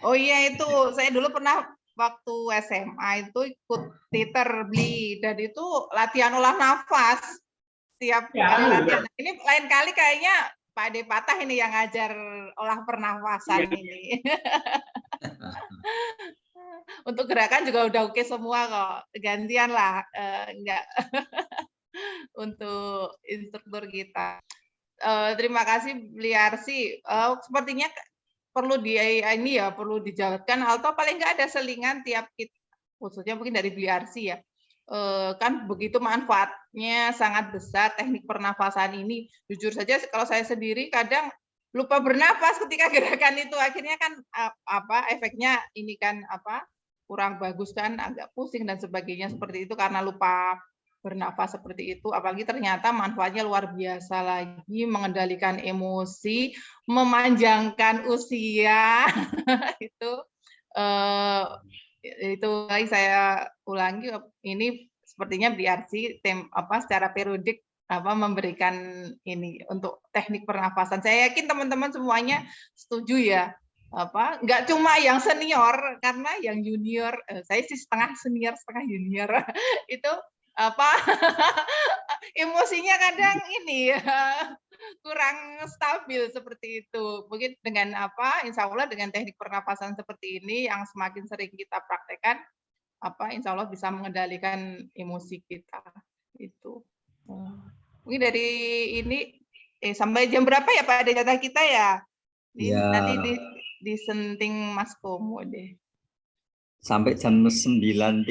Oh iya, itu saya dulu pernah waktu SMA itu ikut teater BLI dan itu latihan olah nafas setiap kali latihan. Ini lain kali kayaknya Pak Ade Patah ini yang ngajar olah pernafasan ini. Untuk gerakan juga udah oke semua kok. Gantian lah, enggak untuk instruktur kita. Terima kasih Bliarsi. Sepertinya perlu perlu dijalankan atau paling nggak ada selingan tiap kita, khususnya mungkin dari Bliarsi ya. Kan begitu manfaatnya sangat besar teknik pernafasan ini. Jujur saja kalau saya sendiri kadang lupa bernafas ketika gerakan itu, akhirnya kan efeknya ini kan kurang bagus kan, agak pusing dan sebagainya seperti itu karena lupa bernafas seperti itu. Apalagi ternyata manfaatnya luar biasa lagi, mengendalikan emosi, memanjangkan usia. itu lagi saya ulangi, ini sepertinya Bliarsi secara periodik memberikan ini untuk teknik pernafasan. Saya yakin teman-teman semuanya setuju ya. Nggak cuma yang senior, karena yang junior, saya sih setengah senior setengah junior itu emosinya kadang ini kurang stabil seperti itu. Mungkin dengan insya Allah dengan teknik pernafasan seperti ini yang semakin sering kita praktekkan, insya Allah bisa mengendalikan emosi kita. Itu. Mungkin dari ini sampai jam berapa ya Pak ada jatah kita ya? Nanti disenting Mas Komo deh. Sampai jam 9.30,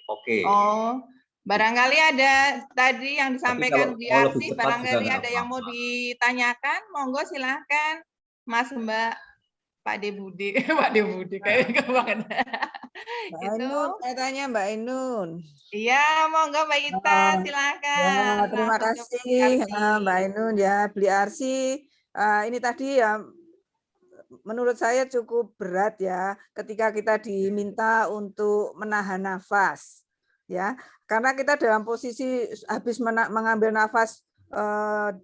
oke. Oh, barangkali ada tadi yang disampaikan Bliarsi, barangkali ada yang mau ditanyakan, monggo silahkan Mas Mbak Pak De Budi, Pak De Budi kayak banget. Mbak Ainun, saya tanya Mbak Ainun. Iya, monggo Mbak Ita, silakan. Ya, terima kasih Mbak Ainun ya, Bliarsi. Ini tadi ya menurut saya cukup berat ya ketika kita diminta untuk menahan nafas ya, karena kita dalam posisi habis mengambil nafas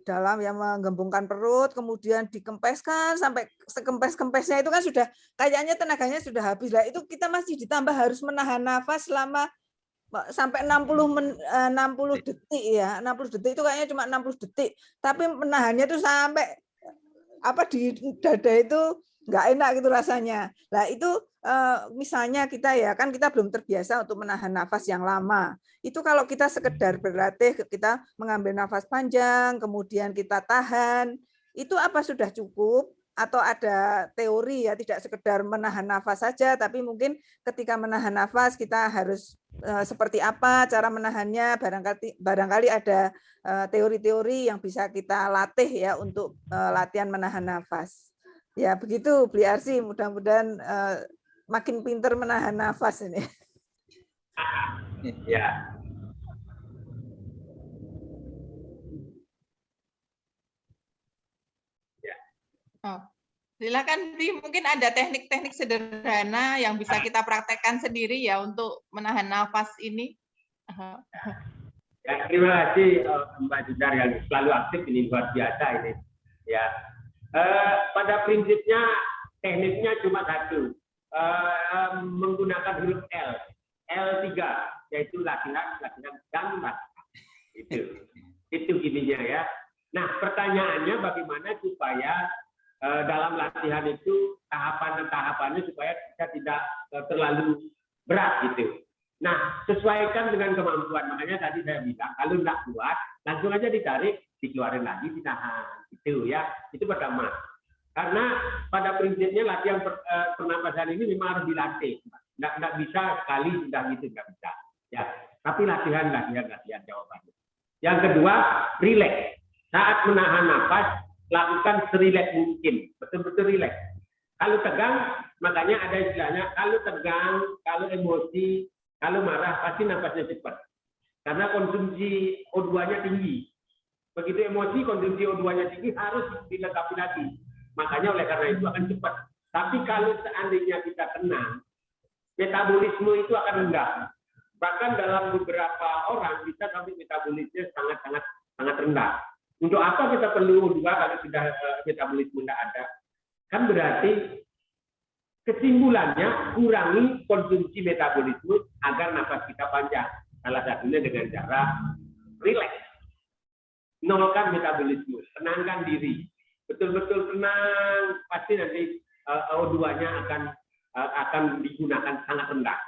dalam yang menggembungkan perut, kemudian dikempeskan sampai sekempes-kempesnya itu kan sudah kayaknya tenaganya sudah habis lah, itu kita masih ditambah harus menahan nafas selama sampai 60 detik ya, 60 detik itu kayaknya cuma 60 detik, tapi menahannya itu sampai di dada itu nggak enak gitu rasanya. Nah itu misalnya kita ya kan kita belum terbiasa untuk menahan nafas yang lama. Itu kalau kita sekedar berlatih, kita mengambil nafas panjang, kemudian kita tahan, itu apa sudah cukup? Atau ada teori ya, tidak sekedar menahan nafas saja, tapi mungkin ketika menahan nafas kita harus seperti apa cara menahannya, barangkali ada teori-teori yang bisa kita latih ya untuk latihan menahan nafas. Ya begitu Bliarsi, mudah-mudahan makin pinter menahan nafas ini. Ya. Oh, silakan mungkin ada teknik-teknik sederhana yang bisa kita praktekkan sendiri ya untuk menahan nafas ini. Ya, terima kasih Mbak Judar yang selalu aktif ini, luar biasa ini. Ya, pada prinsipnya tekniknya cuma satu, menggunakan huruf L, L3, yaitu latihan dan latihan. Itu gininya ya. Nah, pertanyaannya bagaimana supaya dalam latihan itu tahapannya supaya kita tidak terlalu berat gitu. Nah, sesuaikan dengan kemampuan. Makanya tadi saya bilang, kalau nggak kuat, langsung aja ditarik, dikeluarin lagi, ditahan. Itu ya, itu pertama. Karena pada prinsipnya latihan pernapasan ini memang harus dilatih. Nggak bisa sekali sudah gitu, nggak bisa. Ya, tapi latihan jawabannya. Yang kedua, rileks. Saat menahan nafas, lakukan serileks mungkin, betul-betul rileks. Kalau tegang, Makanya ada istilahnya, kalau tegang, kalau emosi, kalau marah, pasti napasnya cepat. Karena konsumsi O2-nya tinggi. Begitu emosi, konsumsi O2-nya tinggi, harus dilengkapi lagi. Makanya oleh karena itu akan cepat. Tapi kalau seandainya kita tenang, metabolisme itu akan rendah. Bahkan dalam beberapa orang bisa sampai metabolisme sangat rendah. Untuk apa kita perlu O2 kalau sudah metabolisme tidak ada? Kan berarti kesimpulannya kurangi konsumsi metabolisme agar nafas kita panjang. Salah satunya dengan cara rileks. Nolkan metabolisme, tenangkan diri. Betul-betul tenang, pasti nanti O2-nya akan digunakan sangat rendah.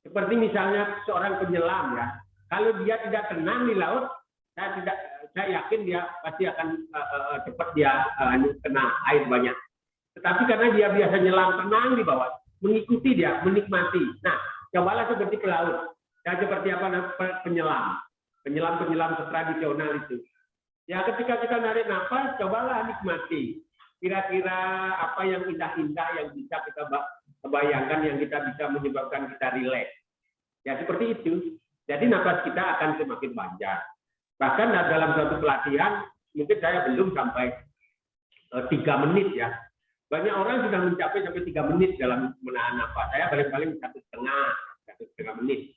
Seperti misalnya seorang penyelam ya, kalau dia tidak tenang di laut, saya yakin dia pasti akan cepat dia kena air banyak. Tetapi karena dia biasa nyelam tenang di bawah, mengikuti dia, menikmati. Nah, cobalah seperti ke laut. Dan seperti apa penyelam tradisional itu. Ya, ketika kita narik nafas, cobalah nikmati. Kira-kira apa yang indah-indah yang bisa kita bayangkan, yang kita bisa menyebabkan kita rileks. Ya, seperti itu. Jadi nafas kita akan semakin panjang. Bahkan dalam suatu pelatihan, mungkin saya belum sampai 3 menit ya. Banyak orang sudah mencapai sampai 3 menit dalam menahan nafas. Saya paling-paling 1,5 menit.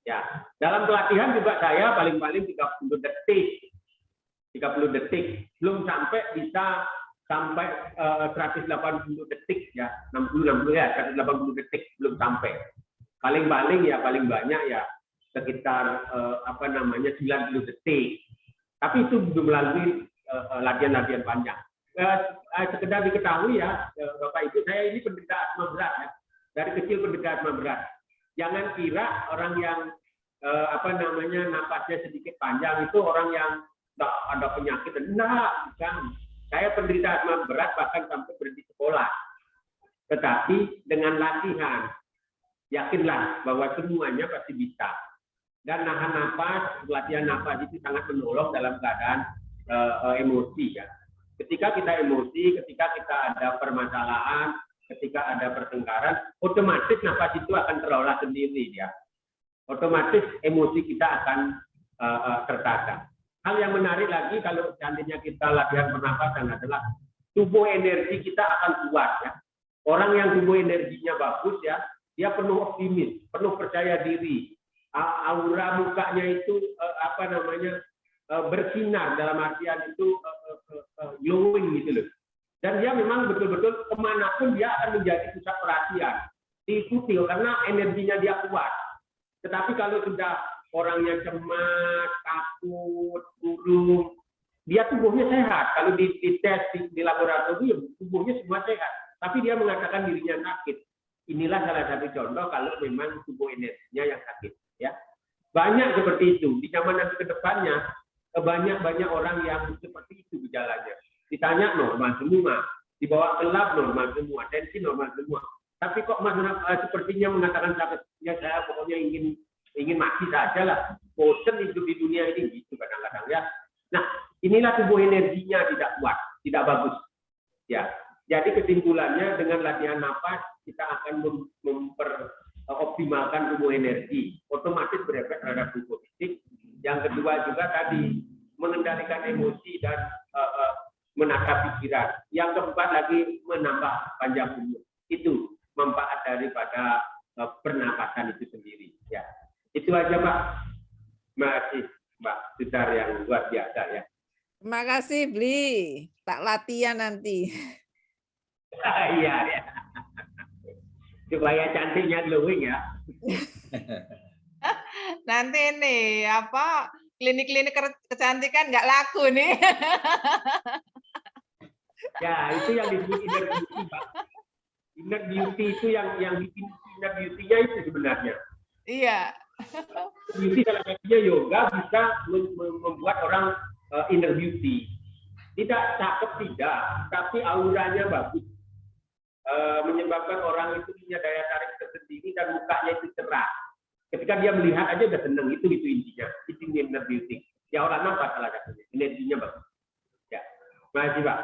Ya, dalam pelatihan juga saya paling-paling 30 detik. 30 detik. Belum sampai bisa sampai 180 detik ya. 60 ya, 180 detik belum sampai. Paling-paling ya paling banyak ya sekitar 90 detik. Tapi itu belum melalui latihan-latihan panjang. Sekedar diketahui ya, Bapak Ibu, saya ini penderita asma berat ya. Dari kecil penderita asma berat. Jangan kira orang yang napasnya sedikit panjang itu orang yang ada penyakit. Enggak, bukan. Saya penderita asma berat bahkan sampai berhenti sekolah. Tetapi dengan latihan, yakinlah bahwa semuanya pasti bisa. Dan nahan nafas, latihan nafas itu sangat menolong dalam keadaan emosi ya. Ketika kita emosi, ketika kita ada permasalahan, ketika ada pertengkaran, otomatis nafas itu akan terolah sendiri ya. Otomatis emosi kita akan tertata. Hal yang menarik lagi kalau seandainya kita latihan pernapasan adalah tubuh energi kita akan kuat ya. Orang yang tubuh energinya bagus ya, dia penuh optimis, penuh percaya diri. Aura mukanya itu bersinar, dalam artian itu glowing gitu loh. Dan dia memang betul-betul kemanapun dia akan menjadi pusat perhatian, diikuti karena energinya dia kuat. Tetapi kalau sudah orangnya cemas, takut, murung, dia tubuhnya sehat. Kalau dites di laboratorium, tubuhnya semua sehat. Tapi dia mengatakan dirinya sakit. Inilah salah satu contoh kalau memang tubuh energinya yang sakit. Ya, banyak seperti itu. Di zaman nanti ke depannya, banyak orang yang seperti itu gejalanya. Ditanya normal semua, dibawa ke lab normal semua, tensi normal semua. Tapi kok Mas sepertinya mengatakan sakit, ya saya pokoknya ingin mati saja lah, bosan hidup di dunia ini gitu kadang-kadang ya. Nah, inilah tubuh energinya tidak kuat, tidak bagus. Ya, jadi kesimpulannya dengan latihan nafas kita akan memperoptimalkan tubuh energi, otomatis berefek terhadap tubuh fisik. Yang kedua juga tadi mengendalikan emosi dan menata pikiran. Yang keempat lagi menambah panjang umur. Itu manfaat daripada pernapasan itu sendiri. Ya, itu aja Pak. Terima kasih Mbak Sudar yang luar biasa ya. Terima kasih Bli. Tak latihan nanti. Iya ya. Supaya cantiknya glowing ya. Nanti ini klinik-klinik kecantikan nggak laku nih. Ya, itu yang disebut inner beauty, Pak. Inner beauty itu yang bikin inner beauty-nya itu sebenarnya. Iya. Beauty salah satunya yoga bisa membuat orang inner beauty. Tidak cakep tidak, tapi auranya bagus. Menyebabkan orang itu punya daya tarik tersendiri dan mukanya itu cerah. Ketika dia melihat aja udah seneng, itu intinya. Itu inner beauty. Ya orang nampak salah satunya, energinya bagus. Ya, terima kasih Pak.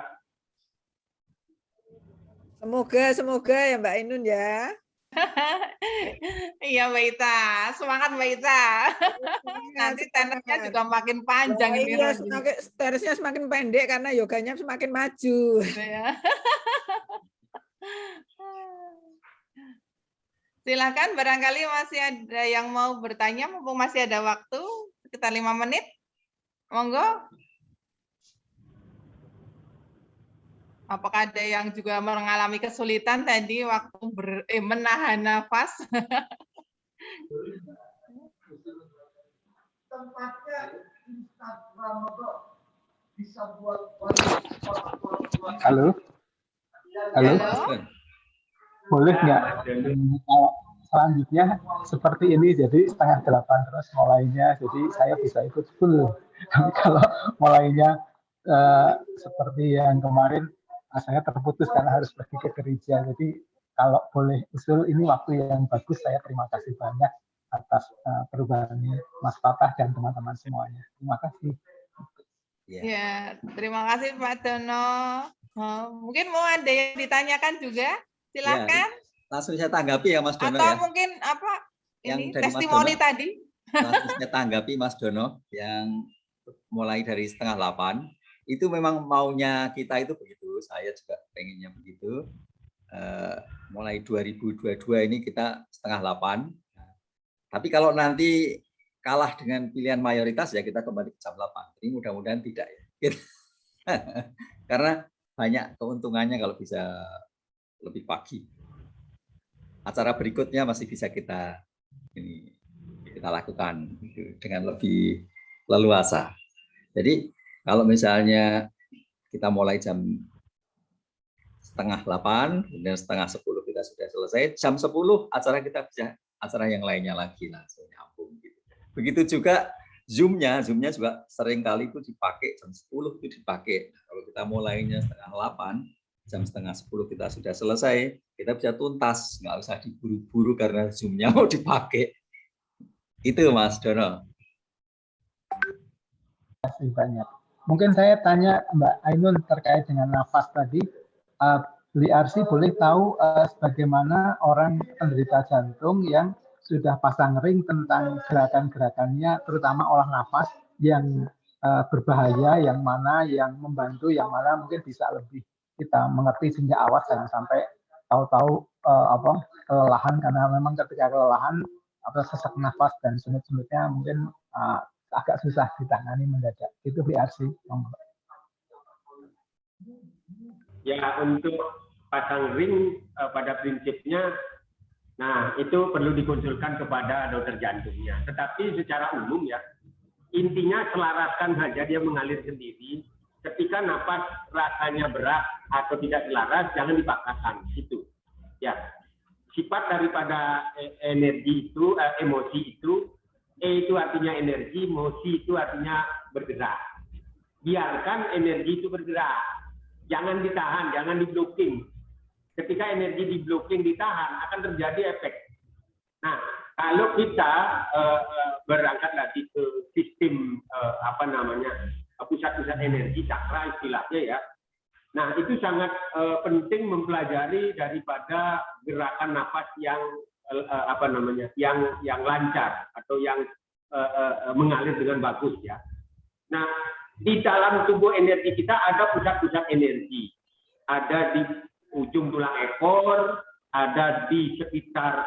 Semoga Semoga ya Mbak Ainun ya. Iya Mbak Ita, semangat Mbak Ita. Nanti tenesnya juga makin panjang Oh, ini. iya, teresnya semakin pendek karena yoganya semakin maju. Ya. Silakan, barangkali masih ada yang mau bertanya, mumpung masih ada waktu, sekitar 5 menit. Monggo. Apakah ada yang juga mengalami kesulitan tadi waktu menahan nafas? Tempatnya Instagram bisa buat Halo, halo, boleh nggak kalau selanjutnya seperti ini, jadi 7:30 terus mulainya, jadi saya bisa ikut full. Tapi kalau mulainya seperti yang kemarin, saya terputus karena harus pergi ke gereja. Jadi kalau boleh usul, ini waktu yang bagus. Saya terima kasih banyak atas perubahannya Mas Fatah dan teman-teman semuanya. Terima kasih. Ya, terima kasih Pak Dono. Mungkin mau ada yang ditanyakan juga, silakan. Ya, langsung saya tanggapi ya Mas Dono. Atau ya. mungkin apa? Yang ini dari testimoni Mas Dono, tadi. langsung saya tanggapi Mas Dono yang mulai dari 7:30. Itu memang maunya kita itu begitu. Saya juga pengennya begitu. Mulai 2022 ini kita 7:30. Tapi kalau nanti kalah dengan pilihan mayoritas ya kita kembali ke jam 8. Jadi mudah-mudahan tidak ya. Karena banyak keuntungannya kalau bisa lebih pagi. Acara berikutnya masih bisa kita lakukan dengan lebih leluasa. Jadi kalau misalnya kita mulai jam 7:30, kemudian 7:30 kita sudah selesai, jam 10 acara kita bisa acara yang lainnya lagi langsung nyambung gitu. Begitu juga Zoom-nya juga sering kali itu dipakai jam 10 itu dipakai. Kalau kita mulainya 7:30, jam 9:30 kita sudah selesai, kita bisa tuntas, nggak usah diburu-buru karena Zoom-nya mau dipakai. Itu Mas Dono. Terima kasih banyak. Mungkin saya tanya Mbak Ainun terkait dengan nafas tadi. Beli Arsi boleh tahu bagaimana orang penderita jantung yang sudah pasang ring tentang gerakan-gerakannya, terutama olah nafas yang berbahaya, yang mana yang membantu, yang mana mungkin bisa lebih kita mengerti sehingga awas jangan sampai tahu-tahu kelelahan, karena memang ketika kelelahan atau sesak nafas dan semut-semutnya mungkin agak susah ditangani mendadak. Itu BRC. Ya, untuk pasang ring pada prinsipnya, nah itu perlu dikonsulkan kepada dokter jantungnya. Tetapi secara umum ya, intinya selaraskan saja, dia mengalir sendiri. Ketika nafas rasanya berat atau tidak selaras, jangan dipaksakan. Itu. Ya, sifat daripada energi itu, emosi itu, itu artinya energi, emosi itu artinya bergerak. Biarkan energi itu bergerak. Jangan ditahan, jangan di-blocking. Ketika energi di-blocking, ditahan, akan terjadi efek. Nah, kalau kita berangkat lagi ke sistem pusat-pusat energi, cakra istilahnya ya. Nah, itu sangat penting mempelajari daripada gerakan nafas yang yang lancar atau yang mengalir dengan bagus ya. Nah, di dalam tubuh energi kita ada pusat-pusat energi. Ada di ujung tulang ekor, ada di sekitar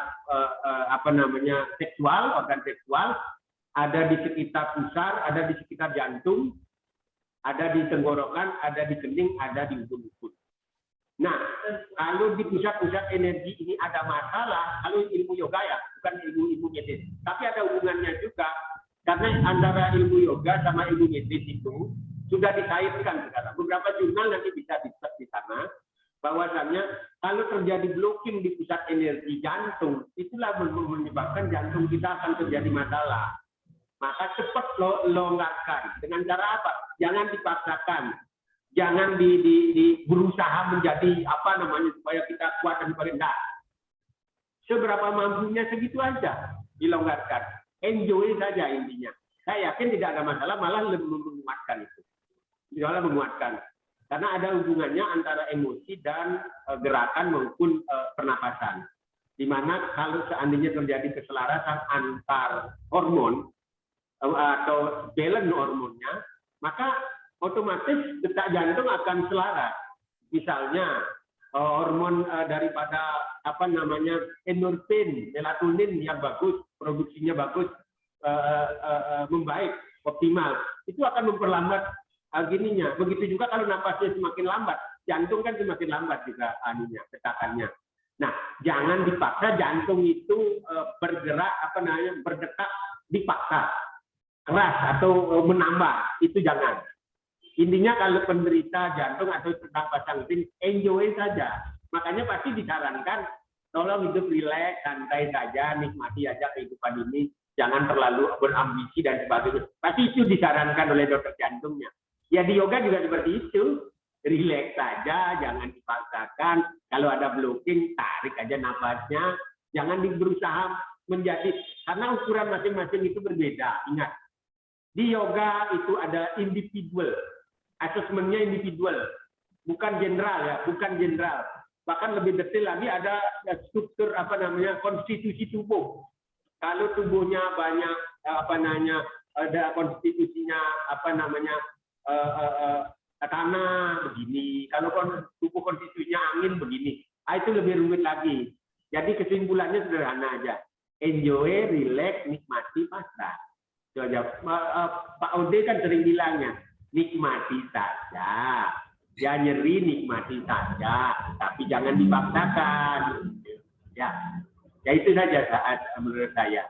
seksual, organ seksual, ada di sekitar pusar, ada di sekitar jantung, ada di tenggorokan, ada di kening, ada di ubun-ubun. Nah, kalau di pusat-pusat energi ini ada masalah, kalau ilmu yoga ya, bukan ilmu medis, tapi ada hubungannya juga. Karena antara ilmu yoga sama ilmu medis itu sudah dikaitkan sekarang. Beberapa jurnal nanti bisa di-search di sana, bahwasannya kalau terjadi blocking di pusat energi jantung, itulah menyebabkan jantung kita akan terjadi masalah. Maka cepat longgarkan. Dengan cara apa? Jangan dipaksakan. Jangan berusaha menjadi supaya kita kuat dan rendah. Seberapa mampunya segitu aja dilonggarkan. Enjoy saja intinya. Saya yakin tidak ada masalah, malah lebih menguatkan itu. Malah menguatkan. Karena ada hubungannya antara emosi dan gerakan maupun pernapasan. Di mana kalau seandainya terjadi keselarasan antar hormon atau balance hormonnya, maka otomatis detak jantung akan selaras. Misalnya hormon daripada endorfin, melatonin yang bagus, produksinya bagus, membaik, optimal, itu akan memperlambat gininya. Begitu juga kalau napasnya semakin lambat, jantung kan semakin lambat juga detakannya. Nah, jangan dipaksa jantung itu bergerak berdetak dipaksa keras atau menambah, itu jangan. Intinya kalau penderita jantung atau pernapasan rutin, enjoy saja. Makanya pasti disarankan tolong hidup rileks, santai saja, nikmati aja kehidupan ini, jangan terlalu berambisi dan sebagainya. Pasti itu disarankan oleh dokter jantungnya. Ya di yoga juga seperti itu. Rileks saja, jangan dipaksakan. Kalau ada blocking, tarik aja nafasnya. Jangan berusaha menjadi, karena ukuran masing-masing itu berbeda. Ingat, di yoga itu ada individual, asesmennya individual, bukan general ya, bukan general. Bahkan lebih detail lagi ada struktur konstitusi tubuh. Kalau tubuhnya banyak ada konstitusinya tanah begini, kalau tubuh konstitusinya angin begini, itu lebih rumit lagi. Jadi kesimpulannya sederhana aja, enjoy, relax, nikmati, pasrah. Itu aja. Pak Ode kan sering bilangnya, nikmati saja, ya nyeri nikmati saja, tapi jangan dipaksakan. Ya itu saja saat menurut saya.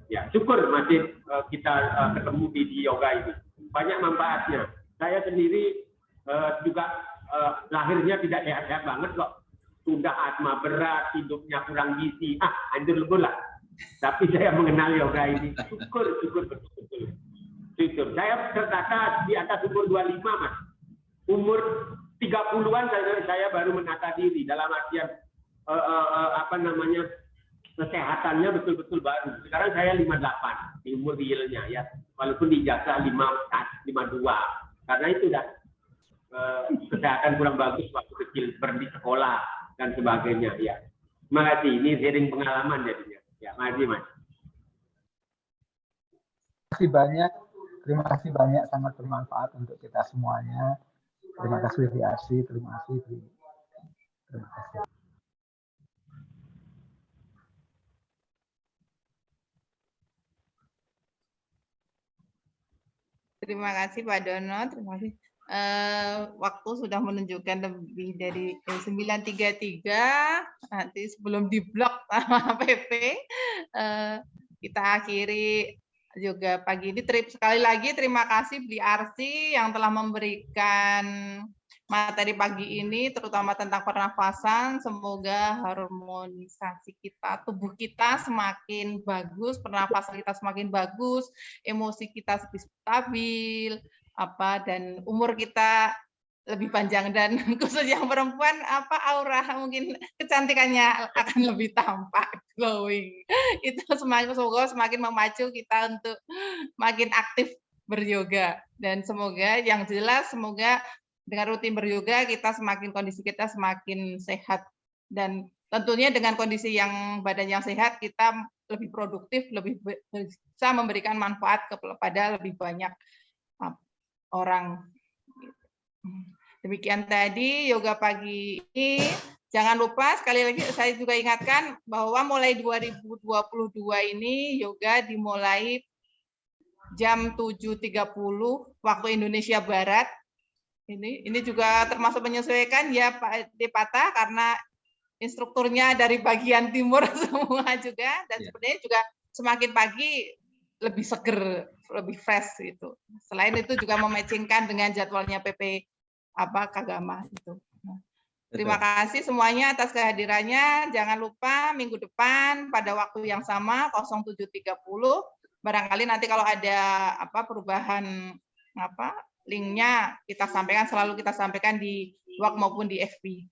Ya syukur masih kita ketemu di yoga ini, banyak manfaatnya. Saya sendiri juga lahirnya tidak sehat-sehat banget kok. Sudah asma berat, hidupnya kurang gizi, hancur lebur lah. Tapi saya mengenal yoga ini, syukur betul-betul. Syukur. Saya tertata di atas umur 25, Mas. Umur 30-an saya baru menata diri dalam artian kesehatannya betul-betul baru. Sekarang saya 58 di umur realnya ya, walaupun di ijazah 52. Karena itu dah kesehatan kurang bagus waktu kecil, berhenti sekolah dan sebagainya ya. Terima kasih, ini sharing pengalaman jadinya. Ya, makasih Mas. Terima kasih banyak, sangat bermanfaat untuk kita semuanya. Terima kasih Arsi, terima kasih. Terima kasih Pak Dono, terima kasih. Waktu sudah menunjukkan lebih dari 9.33, nanti sebelum diblok sama PP, kita akhiri juga pagi ini. Sekali lagi terima kasih Bli Arsi yang telah memberikan materi pagi ini, terutama tentang pernafasan. Semoga harmonisasi kita, tubuh kita semakin bagus, pernafasan kita semakin bagus, emosi kita lebih stabil, dan umur kita lebih panjang, dan khusus yang perempuan aura mungkin kecantikannya akan lebih tampak glowing. Itu semoga semakin memacu kita untuk makin aktif beryoga, dan semoga yang jelas semoga dengan rutin beryoga kondisi kita semakin sehat, dan tentunya dengan kondisi yang badan yang sehat kita lebih produktif, lebih bisa memberikan manfaat kepada lebih banyak orang. Demikian tadi yoga pagi ini. Jangan lupa sekali lagi saya juga ingatkan bahwa mulai 2022 ini yoga dimulai jam 7.30 waktu Indonesia Barat. Ini juga termasuk menyesuaikan ya Pak Depata, karena instrukturnya dari bagian timur semua juga, dan sebenarnya juga semakin pagi lebih seger, lebih fresh itu. Selain itu juga mematchingkan dengan jadwalnya PP Kagama itu. Terima kasih semuanya atas kehadirannya. Jangan lupa minggu depan pada waktu yang sama 07.30. Barangkali nanti kalau ada perubahan linknya selalu kita sampaikan di WhatsApp maupun di FB.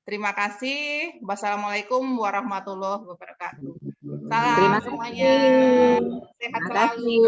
Terima kasih. Wassalamualaikum warahmatullahi wabarakatuh. Salam semuanya. Sehat selalu.